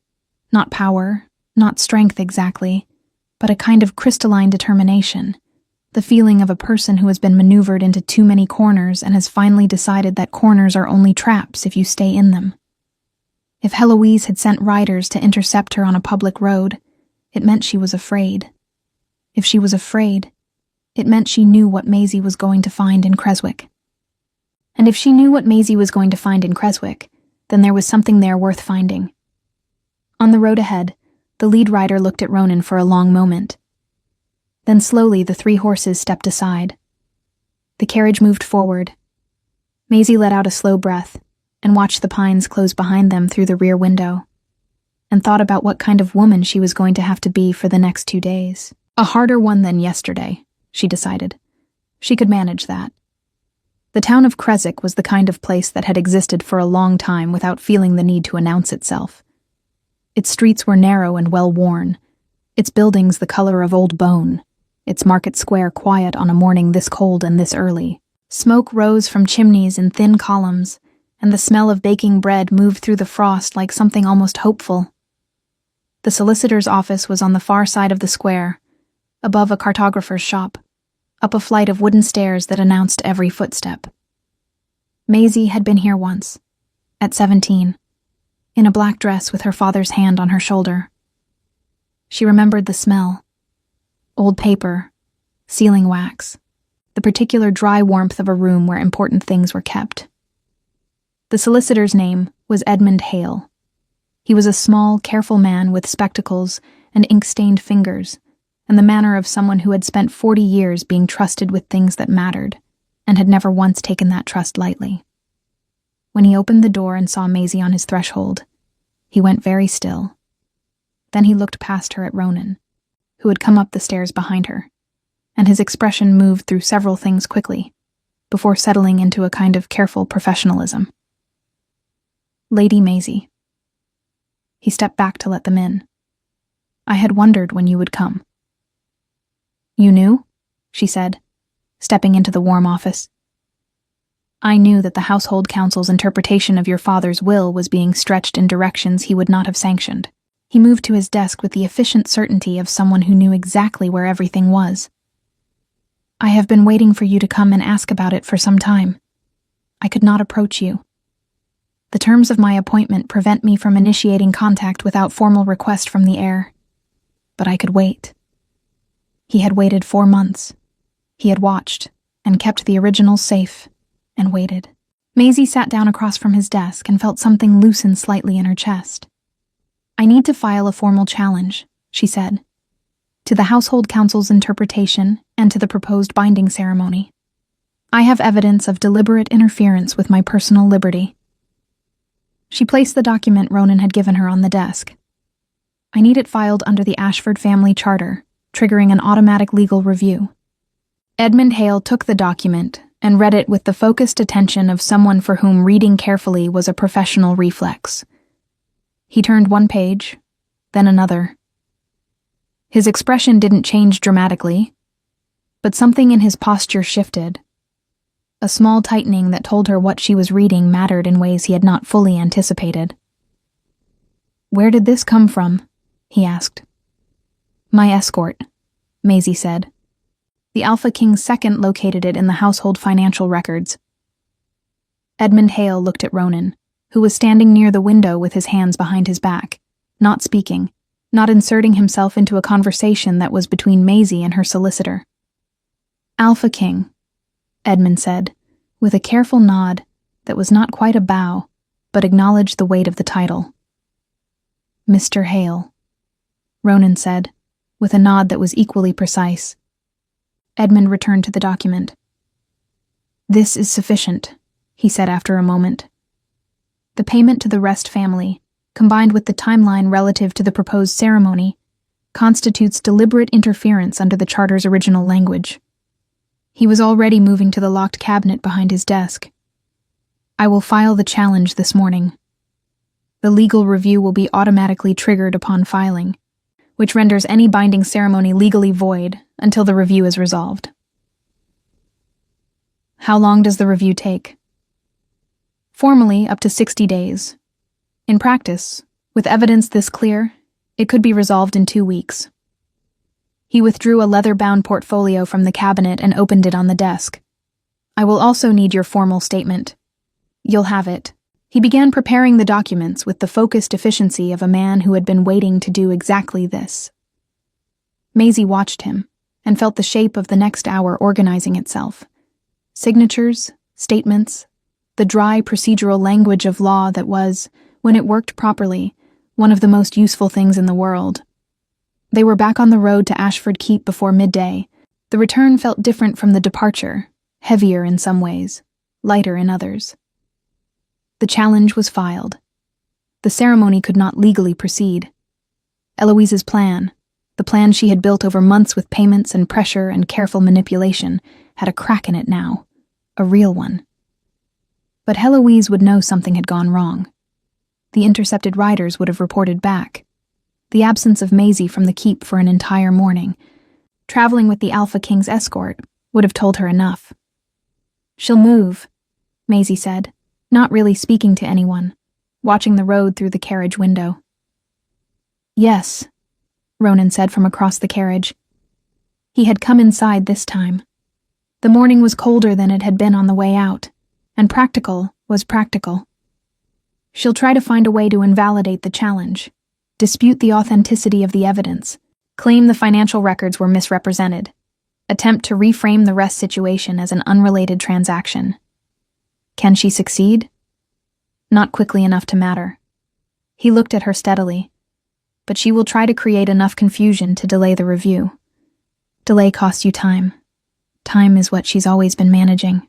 Not power, not strength exactly, but a kind of crystalline determination, the feeling of a person who has been maneuvered into too many corners and has finally decided that corners are only traps if you stay in them. If Heloise had sent riders to intercept her on a public road, it meant she was afraid. If she was afraid, it meant she knew what Maisie was going to find in Creswick. And if she knew what Maisie was going to find in Creswick, then there was something there worth finding. On the road ahead, the lead rider looked at Ronan for a long moment. Then slowly the 3 horses stepped aside. The carriage moved forward. Maisie let out a slow breath and watched the pines close behind them through the rear window, and thought about what kind of woman she was going to have to be for the next 2 days. A harder one than yesterday, she decided. She could manage that. The town of Creswick was the kind of place that had existed for a long time without feeling the need to announce itself. Its streets were narrow and well-worn, its buildings the color of old bone, its market square quiet on a morning this cold and this early. Smoke rose from chimneys in thin columns, and the smell of baking bread moved through the frost like something almost hopeful. The solicitor's office was on the far side of the square, above a cartographer's shop, up a flight of wooden stairs that announced every footstep. Maisie had been here once, at 17, in a black dress with her father's hand on her shoulder. She remembered the smell: old paper, sealing wax, the particular dry warmth of a room where important things were kept. The solicitor's name was Edmund Hale. He was a small, careful man with spectacles and ink-stained fingers, and the manner of someone who had spent 40 years being trusted with things that mattered, and had never once taken that trust lightly. When he opened the door and saw Maisie on his threshold, he went very still. Then he looked past her at Ronan, who had come up the stairs behind her, and his expression moved through several things quickly, before settling into a kind of careful professionalism. Lady Maisie. He stepped back to let them in. I had wondered when you would come. You knew? She said, stepping into the warm office. I knew that the household council's interpretation of your father's will was being stretched in directions he would not have sanctioned. He moved to his desk with the efficient certainty of someone who knew exactly where everything was. I have been waiting for you to come and ask about it for some time. I could not approach you. The terms of my appointment prevent me from initiating contact without formal request from the heir. But I could wait. He had waited 4 months. He had watched, and kept the originals safe, and waited. Maisie sat down across from his desk and felt something loosen slightly in her chest. I need to file a formal challenge, she said, to the household council's interpretation and to the proposed binding ceremony. I have evidence of deliberate interference with my personal liberty. She placed the document Ronan had given her on the desk. I need it filed under the Ashford family charter, triggering an automatic legal review. Edmund Hale took the document and read it with the focused attention of someone for whom reading carefully was a professional reflex. He turned one page, then another. His expression didn't change dramatically, but something in his posture shifted. A small tightening that told her what she was reading mattered in ways he had not fully anticipated. Where did this come from? He asked. My escort, Maisie said. The Alpha King's second located it in the household financial records. Edmund Hale looked at Ronan, who was standing near the window with his hands behind his back, not speaking, not inserting himself into a conversation that was between Maisie and her solicitor. Alpha King, Edmund said, with a careful nod that was not quite a bow, but acknowledged the weight of the title. Mr. Hale, Ronan said, with a nod that was equally precise. Edmund returned to the document. This is sufficient, he said after a moment. The payment to the Rest family, combined with the timeline relative to the proposed ceremony, constitutes deliberate interference under the Charter's original language. He was already moving to the locked cabinet behind his desk. I will file the challenge this morning. The legal review will be automatically triggered upon filing, which renders any binding ceremony legally void until the review is resolved. How long does the review take? Formally, up to 60 days. In practice, with evidence this clear, it could be resolved in 2 weeks. He withdrew a leather-bound portfolio from the cabinet and opened it on the desk. "I will also need your formal statement." "You'll have it." He began preparing the documents with the focused efficiency of a man who had been waiting to do exactly this. Maisie watched him and felt the shape of the next hour organizing itself. Signatures, statements, the dry procedural language of law that was, when it worked properly, one of the most useful things in the world. They were back on the road to Ashford Keep before midday. The return felt different from the departure, heavier in some ways, lighter in others. The challenge was filed. The ceremony could not legally proceed. Eloise's plan, the plan she had built over months with payments and pressure and careful manipulation, had a crack in it now, a real one. But Heloise would know something had gone wrong. The intercepted riders would have reported back. The absence of Maisie from the keep for an entire morning, traveling with the Alpha King's escort, would have told her enough. "She'll move," Maisie said, not really speaking to anyone, watching the road through the carriage window. "Yes," Ronan said from across the carriage. He had come inside this time. The morning was colder than it had been on the way out, and practical was practical. "She'll try to find a way to invalidate the challenge, dispute the authenticity of the evidence, claim the financial records were misrepresented, attempt to reframe the rest situation as an unrelated transaction. Can she succeed? Not quickly enough to matter." He looked at her steadily. "But she will try to create enough confusion to delay the review. Delay costs you time. Time is what she's always been managing."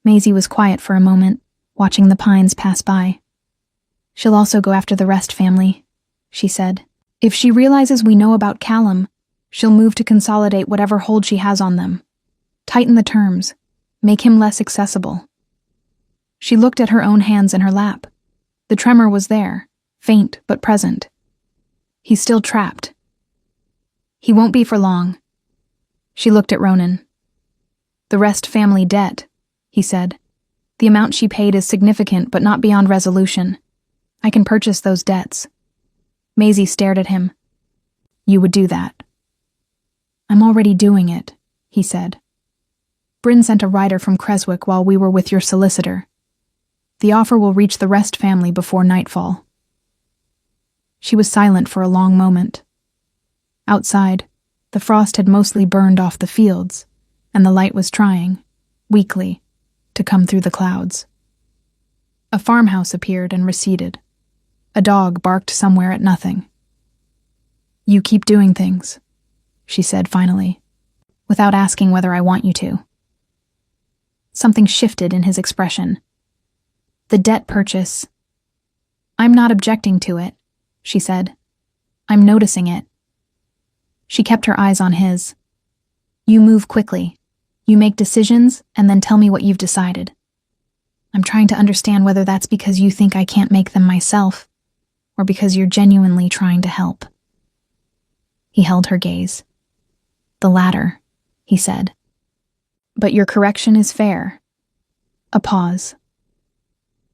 Maisie was quiet for a moment, watching the pines pass by. "She'll also go after the Rest family," she said. "If she realizes we know about Callum, she'll move to consolidate whatever hold she has on them. Tighten the terms. Make him less accessible." She looked at her own hands in her lap. The tremor was there, faint but present. He's still trapped. "He won't be for long." She looked at Ronan. "The Rest family debt," he said. "The amount she paid is significant but not beyond resolution. I can purchase those debts." Maisie stared at him. "You would do that?" "I'm already doing it," he said. "Bryn sent a rider from Creswick while we were with your solicitor. The offer will reach the Rest family before nightfall." She was silent for a long moment. Outside, the frost had mostly burned off the fields, and the light was trying, weakly, to come through the clouds. A farmhouse appeared and receded. A dog barked somewhere at nothing. "You keep doing things," she said finally, "without asking whether I want you to." Something shifted in his expression. "The debt purchase. I'm not objecting to it," she said. "I'm noticing it." She kept her eyes on his. "You move quickly. You make decisions and then tell me what you've decided. I'm trying to understand whether that's because you think I can't make them myself, or because you're genuinely trying to help." He held her gaze. "The latter," he said. "But your correction is fair." A pause.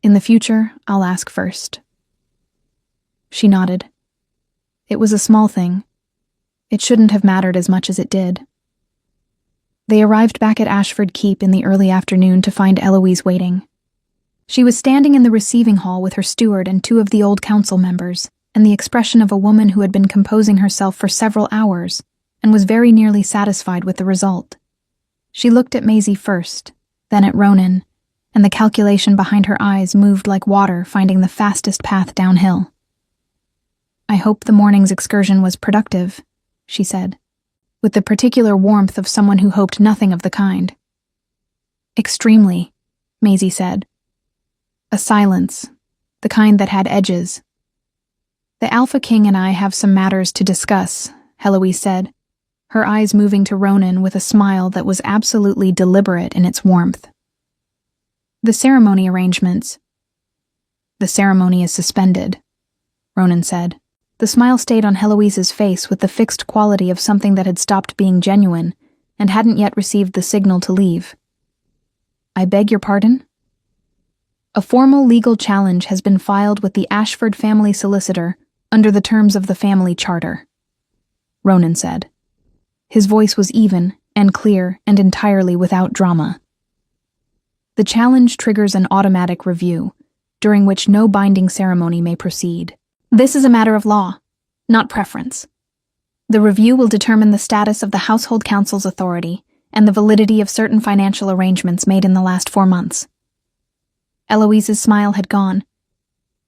"In the future, I'll ask first." She nodded. It was a small thing. It shouldn't have mattered as much as it did. They arrived back at Ashford Keep in the early afternoon to find Eloise waiting. She was standing in the receiving hall with her steward and two of the old council members, and the expression of a woman who had been composing herself for several hours and was very nearly satisfied with the result. She looked at Maisie first, then at Ronan, and the calculation behind her eyes moved like water finding the fastest path downhill. "I hope the morning's excursion was productive," she said, with the particular warmth of someone who hoped nothing of the kind. "Extremely," Maisie said. A silence, the kind that had edges. "The Alpha King and I have some matters to discuss," Heloise said, her eyes moving to Ronan with a smile that was absolutely deliberate in its warmth. "The ceremony arrangements." "The ceremony is suspended," Ronan said. The smile stayed on Heloise's face with the fixed quality of something that had stopped being genuine and hadn't yet received the signal to leave. "I beg your pardon?" "A formal legal challenge has been filed with the Ashford family solicitor under the terms of the family charter," Ronan said. His voice was even and clear and entirely without drama. The challenge triggers an automatic review, during which no binding ceremony may proceed. This is a matter of law, not preference. The review will determine the status of the Household Council's authority and the validity of certain financial arrangements made in the last 4 months. Eloise's smile had gone.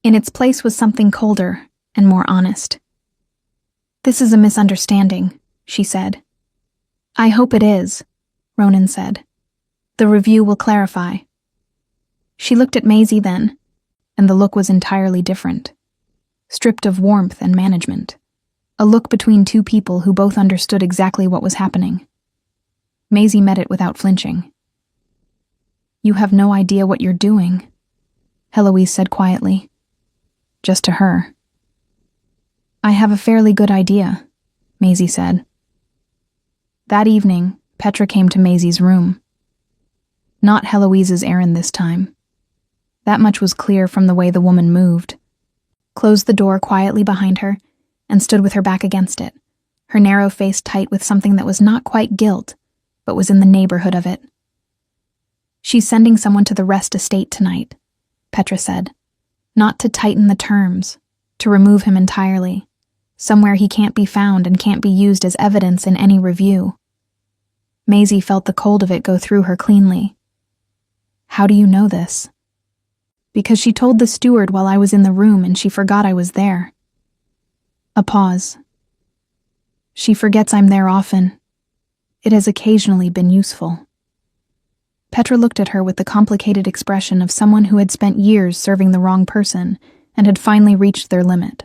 In its place was something colder and more honest. "This is a misunderstanding," she said. "I hope it is," Ronan said. "The review will clarify." She looked at Maisie then, and the look was entirely different. Stripped of warmth and management. A look between two people who both understood exactly what was happening. Maisie met it without flinching. "You have no idea what you're doing," Heloise said quietly. Just to her. "I have a fairly good idea," Maisie said. That evening, Petra came to Maisie's room. Not Heloise's errand this time. That much was clear from the way the woman moved. Closed the door quietly behind her and stood with her back against it, her narrow face tight with something that was not quite guilt, but was in the neighborhood of it. "She's sending someone to the Rest estate tonight," Petra said. "Not to tighten the terms, to remove him entirely, somewhere he can't be found and can't be used as evidence in any review." Maisie felt the cold of it go through her cleanly. "How do you know this?" "Because she told the steward while I was in the room and she forgot I was there." A pause. "She forgets I'm there often. It has occasionally been useful." Petra looked at her with the complicated expression of someone who had spent years serving the wrong person and had finally reached their limit.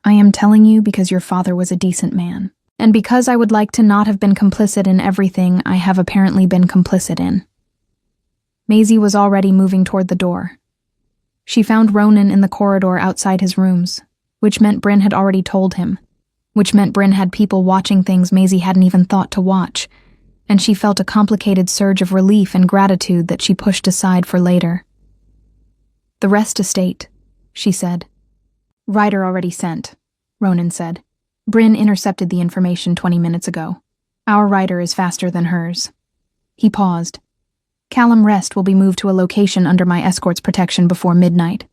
"I am telling you because your father was a decent man, and because I would like to not have been complicit in everything I have apparently been complicit in." Maisie was already moving toward the door. She found Ronan in the corridor outside his rooms, which meant Bryn had already told him, which meant Bryn had people watching things Maisie hadn't even thought to watch, and she felt a complicated surge of relief and gratitude that she pushed aside for later. "The Rest estate," she said. "Ryder already sent," Ronan said. "Bryn intercepted the information 20 minutes ago. Our Ryder is faster than hers." He paused. "Callum Rest will be moved to a location under my escort's protection before midnight."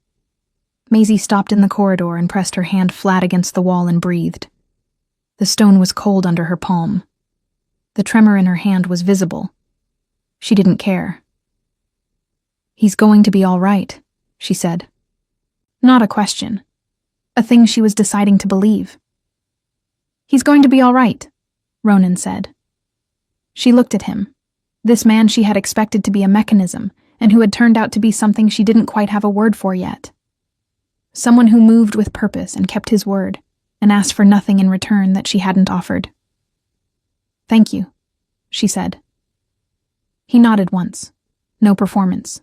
Maisie stopped in the corridor and pressed her hand flat against the wall and breathed. The stone was cold under her palm. The tremor in her hand was visible. She didn't care. "He's going to be all right," she said. Not a question. A thing she was deciding to believe. "He's going to be all right," Ronan said. She looked at him. This man she had expected to be a mechanism, and who had turned out to be something she didn't quite have a word for yet. Someone who moved with purpose and kept his word, and asked for nothing in return that she hadn't offered. "Thank you," she said. He nodded once. No performance.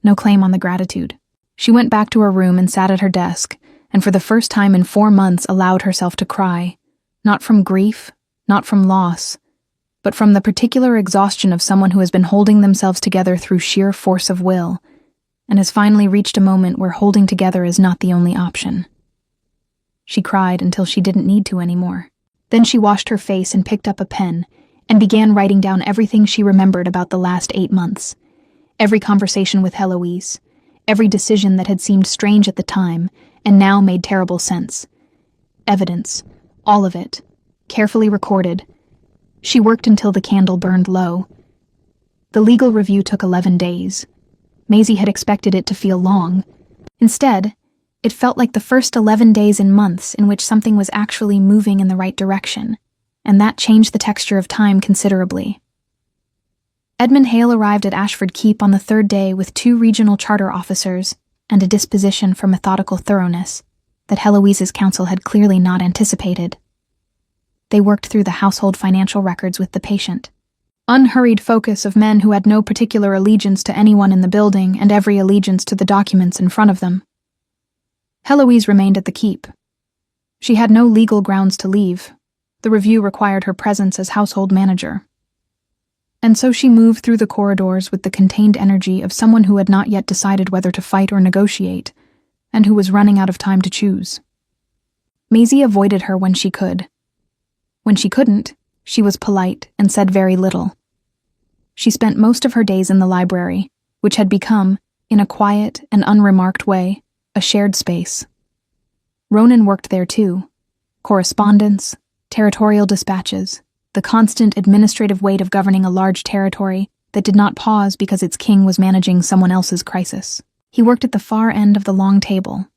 No claim on the gratitude. She went back to her room and sat at her desk, and for the first time in 4 months allowed herself to cry, not from grief, not from loss, but from the particular exhaustion of someone who has been holding themselves together through sheer force of will, and has finally reached a moment where holding together is not the only option. She cried until she didn't need to anymore. Then she washed her face and picked up a pen, and began writing down everything she remembered about the last 8 months. Every conversation with Heloise, every decision that had seemed strange at the time, and now made terrible sense. Evidence, all of it, carefully recorded. She worked until the candle burned low. The legal review took 11 days. Maisie had expected it to feel long. Instead, it felt like the first 11 days in months in which something was actually moving in the right direction, and that changed the texture of time considerably. Edmund Hale arrived at Ashford Keep on the 3rd day with 2 regional charter officers and a disposition for methodical thoroughness that Heloise's counsel had clearly not anticipated. They worked through the household financial records with the patient. Unhurried focus of men who had no particular allegiance to anyone in the building and every allegiance to the documents in front of them. Heloise remained at the Keep. She had no legal grounds to leave. The review required her presence as household manager. And so she moved through the corridors with the contained energy of someone who had not yet decided whether to fight or negotiate, and who was running out of time to choose. Maisie avoided her when she could. When she couldn't, she was polite and said very little. She spent most of her days in the library, which had become, in a quiet and unremarked way, a shared space. Ronan worked there too. Correspondence, territorial dispatches, the constant administrative weight of governing a large territory that did not pause because its king was managing someone else's crisis. He worked at the far end of the long table,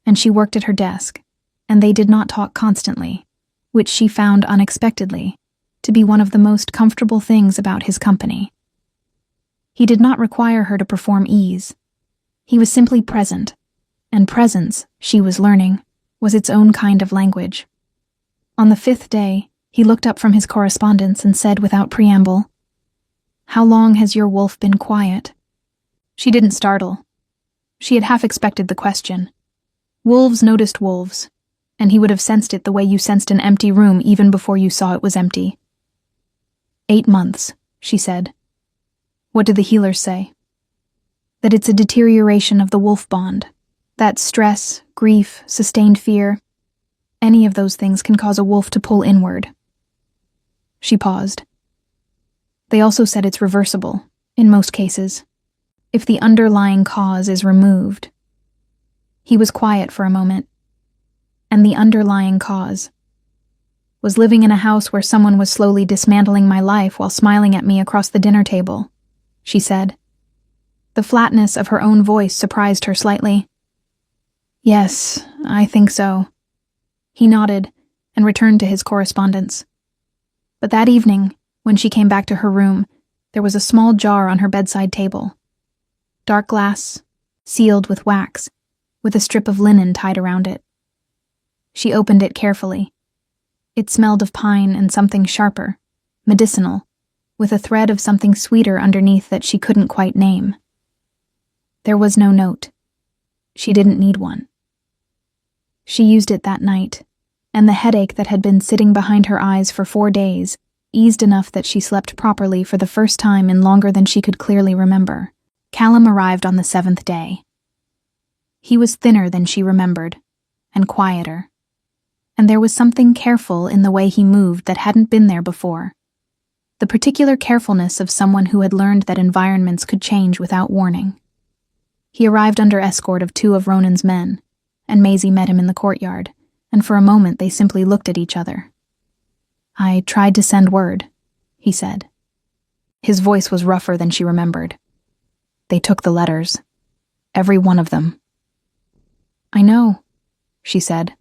and she worked at her desk, and they did not talk constantly, which she found unexpectedly to be one of the most comfortable things about his company. He did not require her to perform ease. He was simply present, and presence, she was learning, was its own kind of language. On the 5th day, he looked up from his correspondence and said without preamble, "How long has your wolf been quiet?" She didn't startle. She had half expected the question. Wolves noticed wolves, and he would have sensed it the way you sensed an empty room even before you saw it was empty. 8 months, she said. What did the healers say? That it's a deterioration of the wolf bond. That stress, grief, sustained fear, any of those things can cause a wolf to pull inward. She paused. They also said it's reversible, in most cases, if the underlying cause is removed. He was quiet for a moment. And the underlying cause was living in a house where someone was slowly dismantling my life while smiling at me across the dinner table, she said. The flatness of her own voice surprised her slightly. Yes, I think so. He nodded and returned to his correspondence. But that evening, when she came back to her room, there was a small jar on her bedside table. Dark glass, sealed with wax, with a strip of linen tied around it. She opened it carefully. It smelled of pine and something sharper, medicinal, with a thread of something sweeter underneath that she couldn't quite name. There was no note. She didn't need one. She used it that night, and the headache that had been sitting behind her eyes for 4 days eased enough that she slept properly for the first time in longer than she could clearly remember. Callum arrived on the 7th day. He was thinner than she remembered, and quieter. And there was something careful in the way he moved that hadn't been there before. The particular carefulness of someone who had learned that environments could change without warning. He arrived under escort of 2 of Ronan's men, and Maisie met him in the courtyard, and for a moment they simply looked at each other. I tried to send word, he said. His voice was rougher than she remembered. They took the letters. Every one of them. I know, she said.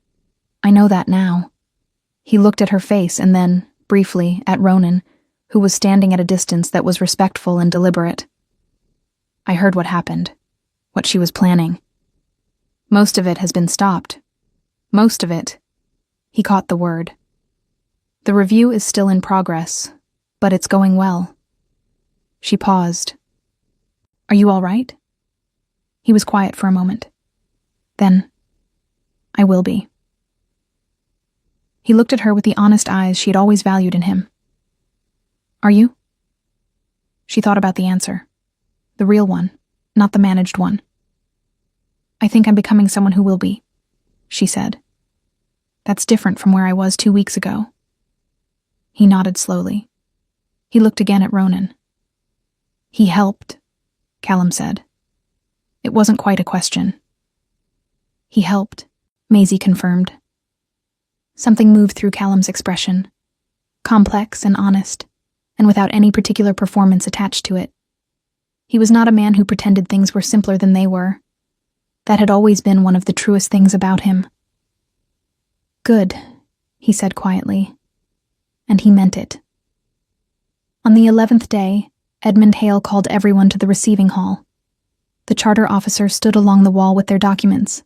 I know that now. He looked at her face and then, briefly, at Ronan, who was standing at a distance that was respectful and deliberate. I heard what happened, what she was planning. Most of it has been stopped. Most of it. He caught the word. The review is still in progress, but it's going well. She paused. Are you all right? He was quiet for a moment. Then, I will be. He looked at her with the honest eyes she had always valued in him. Are you? She thought about the answer. The real one, not the managed one. I think I'm becoming someone who will be, she said. That's different from where I was 2 weeks ago. He nodded slowly. He looked again at Ronan. He helped, Callum said. It wasn't quite a question. He helped, Maisie confirmed. Something moved through Callum's expression, complex and honest, and without any particular performance attached to it. He was not a man who pretended things were simpler than they were. That had always been one of the truest things about him. Good, he said quietly. And he meant it. On the 11th day, Edmund Hale called everyone to the receiving hall. The charter officers stood along the wall with their documents.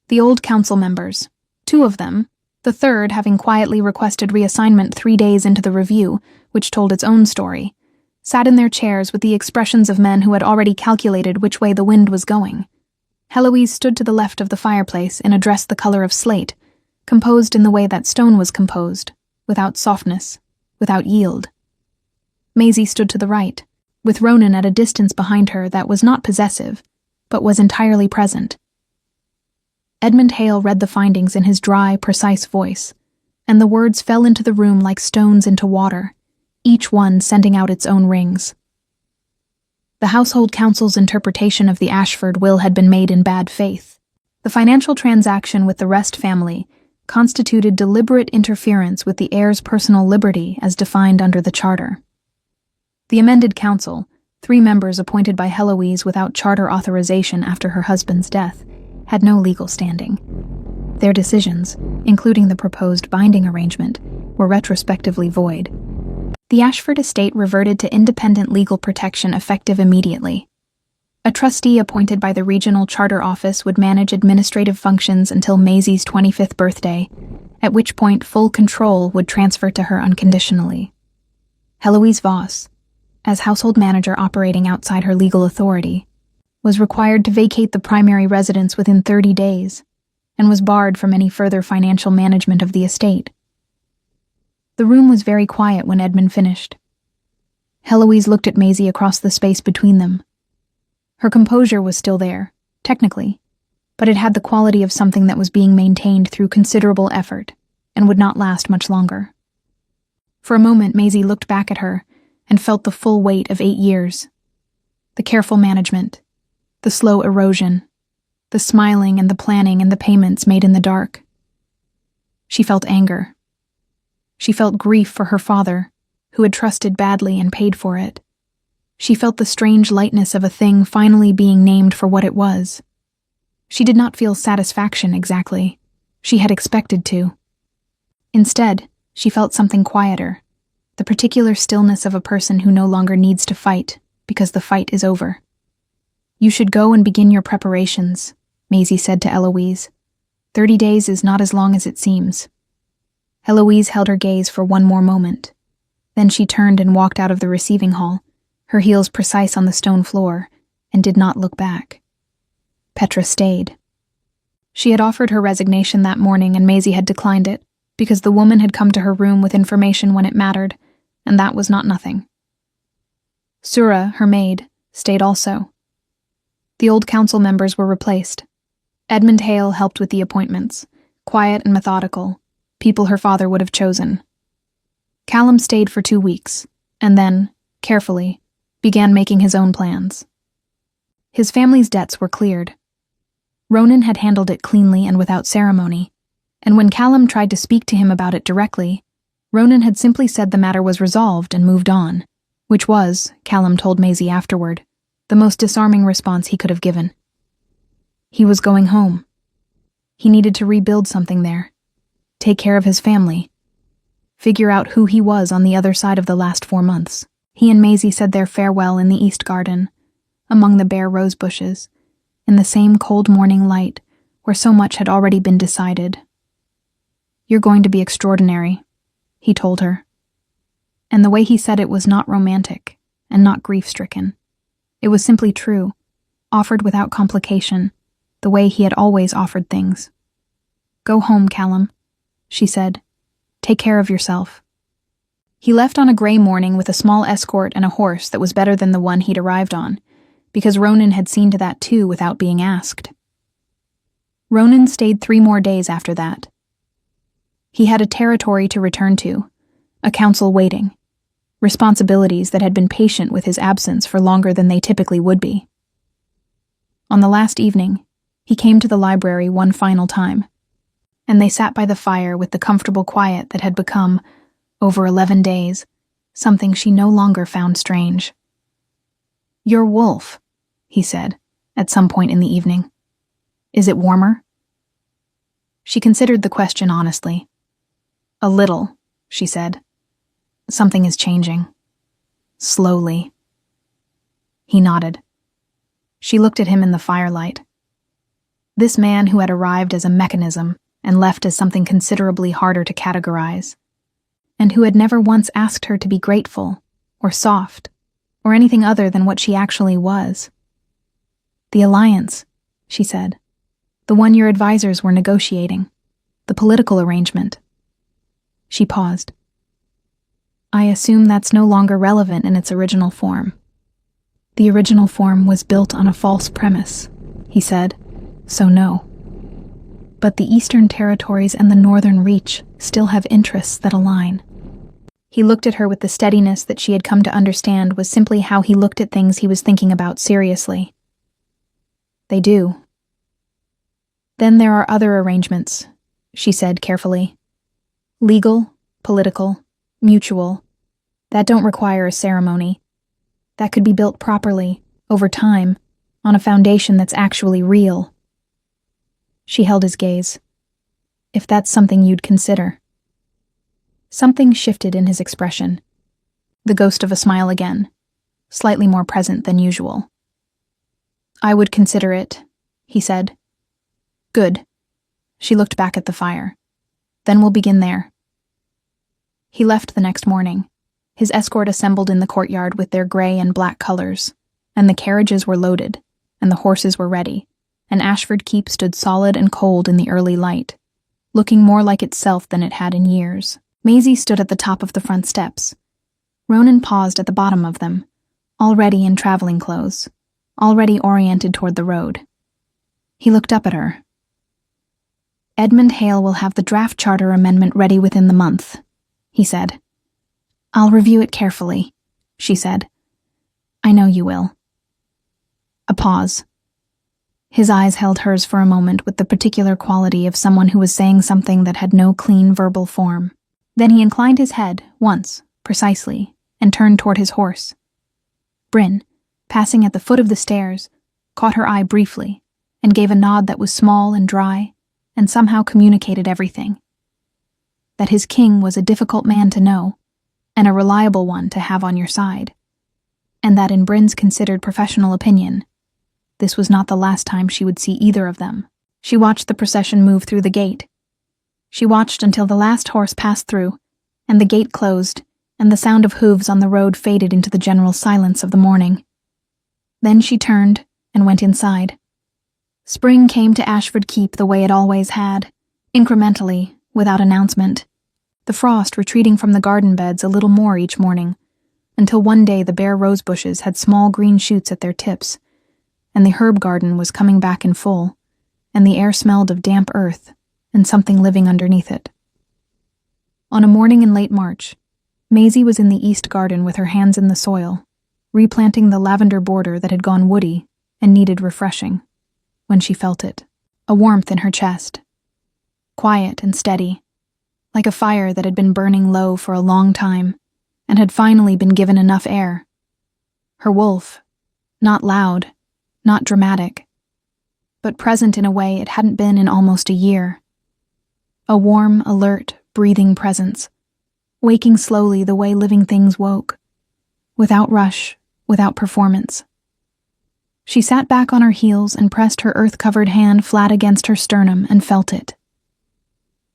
The old council members, 2 of them, the third having quietly requested reassignment 3 days into the review, which told its own story, sat in their chairs with the expressions of men who had already calculated which way the wind was going. Heloise stood to the left of the fireplace in a dress the color of slate, composed in the way that stone was composed, without softness, without yield. Maisie stood to the right, with Ronan at a distance behind her that was not possessive, but was entirely present. Edmund Hale read the findings in his dry, precise voice, and the words fell into the room like stones into water, each one sending out its own rings. The household council's interpretation of the Ashford will had been made in bad faith. The financial transaction with the Rest family constituted deliberate interference with the heir's personal liberty as defined under the charter. The amended council, 3 members appointed by Heloise without charter authorization after her husband's death, had no legal standing. Their decisions, including the proposed binding arrangement, were retrospectively void. The Ashford estate reverted to independent legal protection effective immediately. A trustee appointed by the regional charter office would manage administrative functions until Maisie's 25th birthday, at which point full control would transfer to her unconditionally. Heloise Voss, as household manager operating outside her legal authority, was required to vacate the primary residence within 30 days, and was barred from any further financial management of the estate. The room was very quiet when Edmund finished. Heloise looked at Maisie across the space between them. Her composure was still there, technically, but it had the quality of something that was being maintained through considerable effort and would not last much longer. For a moment, Maisie looked back at her and felt the full weight of 8 years. The careful management, the slow erosion, the smiling and the planning and the payments made in the dark. She felt anger. She felt grief for her father, who had trusted badly and paid for it. She felt the strange lightness of a thing finally being named for what it was. She did not feel satisfaction exactly. She had expected to. Instead, she felt something quieter, the particular stillness of a person who no longer needs to fight because the fight is over. "You should go and begin your preparations," Maisie said to Eloise. 30 days is not as long as it seems." Eloise held her gaze for one more moment. Then she turned and walked out of the receiving hall, her heels precise on the stone floor, and did not look back. Petra stayed. She had offered her resignation that morning, and Maisie had declined it, because the woman had come to her room with information when it mattered, and that was not nothing. Sura, her maid, stayed also. The old council members were replaced. Edmund Hale helped with the appointments, quiet and methodical, people her father would have chosen. Callum stayed for 2 weeks, and then, carefully, began making his own plans. His family's debts were cleared. Ronan had handled it cleanly and without ceremony, and when Callum tried to speak to him about it directly, Ronan had simply said the matter was resolved and moved on, which was, Callum told Maisie afterward, the most disarming response he could have given. He was going home. He needed to rebuild something there, take care of his family, figure out who he was on the other side of the last 4 months. He and Maisie said their farewell in the East Garden, among the bare rose bushes, in the same cold morning light where so much had already been decided. "You're going to be extraordinary," he told her. And the way he said it was not romantic and not grief-stricken. It was simply true, offered without complication, the way he had always offered things. "Go home, Callum," she said. "Take care of yourself." He left on a gray morning with a small escort and a horse that was better than the one he'd arrived on, because Ronan had seen to that too without being asked. Ronan stayed 3 more days after that. He had a territory to return to, a council waiting, responsibilities that had been patient with his absence for longer than they typically would be. On the last evening, he came to the library one final time, and they sat by the fire with the comfortable quiet that had become, over 11 days, something she no longer found strange. "Your wolf," he said, at some point in the evening. "Is it warmer?" She considered the question honestly. "A little," she said. "Something is changing. Slowly." He nodded. She looked at him in the firelight. This man who had arrived as a mechanism and left as something considerably harder to categorize, and who had never once asked her to be grateful, or soft, or anything other than what she actually was. "The alliance," she said. "The one your advisors were negotiating. The political arrangement." She paused. "I assume that's no longer relevant in its original form." "The original form was built on a false premise," he said, "so no. But the Eastern Territories and the Northern Reach still have interests that align. He looked at her with the steadiness that she had come to understand was simply how he looked at things he was thinking about seriously. They do. Then there are other arrangements, she said carefully. Legal, political, mutual. That don't require a ceremony. That could be built properly, over time, on a foundation that's actually real. She held his gaze. If that's something you'd consider. Something shifted in his expression. The ghost of a smile again, slightly more present than usual. I would consider it, he said. Good. She looked back at the fire. Then we'll begin there. He left the next morning. His escort assembled in the courtyard with their gray and black colors, and the carriages were loaded, and the horses were ready, and Ashford Keep stood solid and cold in the early light, looking more like itself than it had in years. Maisie stood at the top of the front steps. Ronan paused at the bottom of them, already in traveling clothes, already oriented toward the road. He looked up at her. Edmund Hale will have the draft charter amendment ready within the month, he said. I'll review it carefully, she said. I know you will. A pause. His eyes held hers for a moment with the particular quality of someone who was saying something that had no clean verbal form. Then he inclined his head, once, precisely, and turned toward his horse. Bryn, passing at the foot of the stairs, caught her eye briefly, and gave a nod that was small and dry, and somehow communicated everything. That his king was a difficult man to know, and a reliable one to have on your side, and that in Bryn's considered professional opinion, this was not the last time she would see either of them. She watched the procession move through the gate. She watched until the last horse passed through, and the gate closed, and the sound of hooves on the road faded into the general silence of the morning. Then she turned and went inside. Spring came to Ashford Keep the way it always had, incrementally, without announcement, the frost retreating from the garden beds a little more each morning, until one day the bare rose bushes had small green shoots at their tips, and the herb garden was coming back in full, and the air smelled of damp earth and something living underneath it. On a morning in late March, Maisie was in the east garden with her hands in the soil, replanting the lavender border that had gone woody and needed refreshing, when she felt it, a warmth in her chest, quiet and steady, like a fire that had been burning low for a long time and had finally been given enough air. Her wolf, not loud, not dramatic, but present in a way it hadn't been in almost a year. A warm, alert, breathing presence, waking slowly the way living things woke, without rush, without performance. She sat back on her heels and pressed her earth-covered hand flat against her sternum and felt it.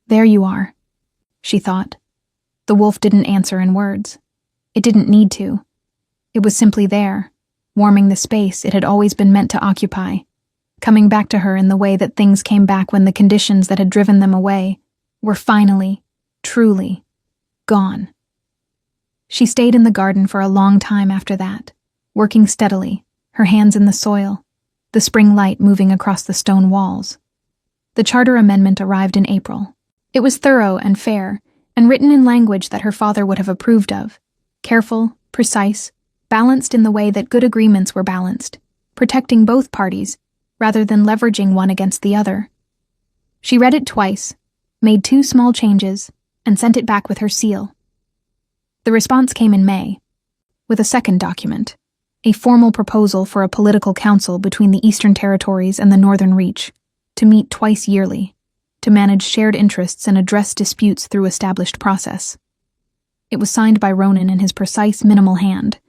There you are, she thought. The wolf didn't answer in words. It didn't need to. It was simply there, warming the space it had always been meant to occupy, coming back to her in the way that things came back when the conditions that had driven them away were finally, truly, gone. She stayed in the garden for a long time after that, working steadily, her hands in the soil, the spring light moving across the stone walls. The charter amendment arrived in April. It was thorough and fair, and written in language that her father would have approved of, careful, precise, balanced in the way that good agreements were balanced, protecting both parties, rather than leveraging one against the other. She read it twice, made 2 small changes, and sent it back with her seal. The response came in May, with a second document, a formal proposal for a political council between the Eastern Territories and the Northern Reach, to meet twice yearly, to manage shared interests and address disputes through established process. It was signed by Ronan in his precise, minimal hand.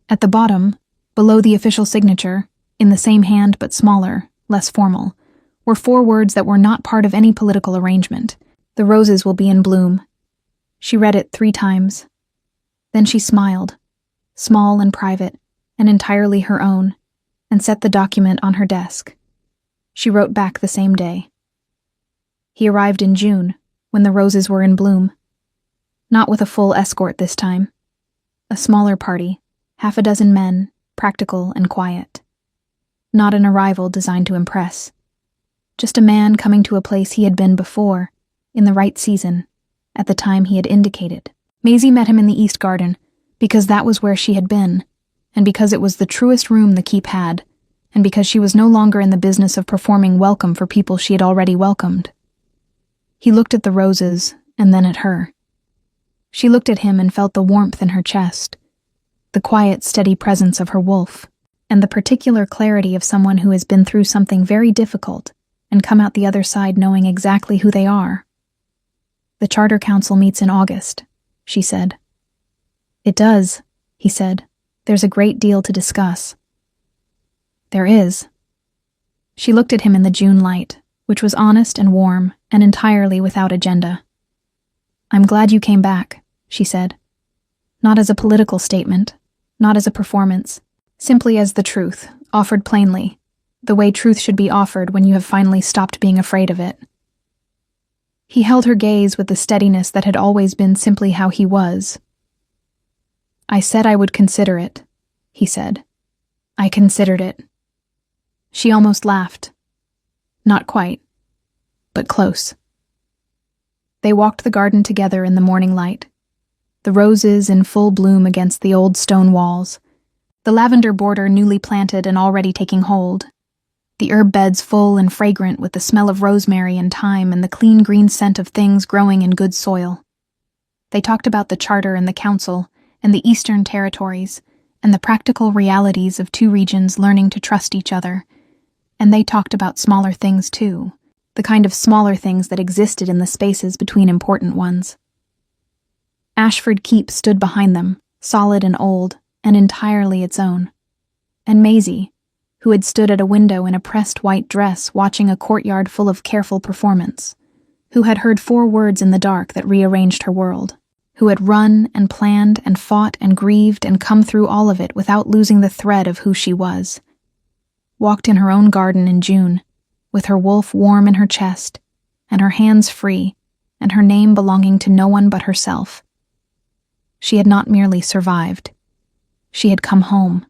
At the bottom, below the official signature, in the same hand but smaller, less formal, were 4 words that were not part of any political arrangement. The roses will be in bloom. She read it 3 times. Then she smiled, small and private, and entirely her own, and set the document on her desk. She wrote back the same day. He arrived in June, when the roses were in bloom. Not with a full escort this time. A smaller party, 6 men, practical and quiet. Not an arrival designed to impress. Just a man coming to a place he had been before, in the right season, at the time he had indicated. Maisie met him in the East Garden, because that was where she had been, and because it was the truest room the keep had, and because she was no longer in the business of performing welcome for people she had already welcomed. He looked at the roses, and then at her. She looked at him and felt the warmth in her chest, the quiet, steady presence of her wolf, and the particular clarity of someone who has been through something very difficult and come out the other side knowing exactly who they are. "The Charter Council meets in August," she said. "It does," he said. "There's a great deal to discuss." "There is." She looked at him in the June light, which was honest and warm and entirely without agenda. "I'm glad you came back," she said. "Not as a political statement, not as a performance, simply as the truth, offered plainly, the way truth should be offered when you have finally stopped being afraid of it." He held her gaze with the steadiness that had always been simply how he was. "I said I would consider it," he said. "I considered it." She almost laughed. Not quite, but close. They walked the garden together in the morning light, the roses in full bloom against the old stone walls, the lavender border newly planted and already taking hold, the herb beds full and fragrant with the smell of rosemary and thyme and the clean green scent of things growing in good soil. They talked about the Charter and the Council and the Eastern Territories and the practical realities of two regions learning to trust each other, and they talked about smaller things too, the kind of smaller things that existed in the spaces between important ones. Ashford Keep stood behind them, solid and old, and entirely its own. And Maisie, who had stood at a window in a pressed white dress watching a courtyard full of careful performance, who had heard 4 words in the dark that rearranged her world, who had run and planned and fought and grieved and come through all of it without losing the thread of who she was, walked in her own garden in June, with her wolf warm in her chest, and her hands free, and her name belonging to no one but herself. She had not merely survived. She had come home.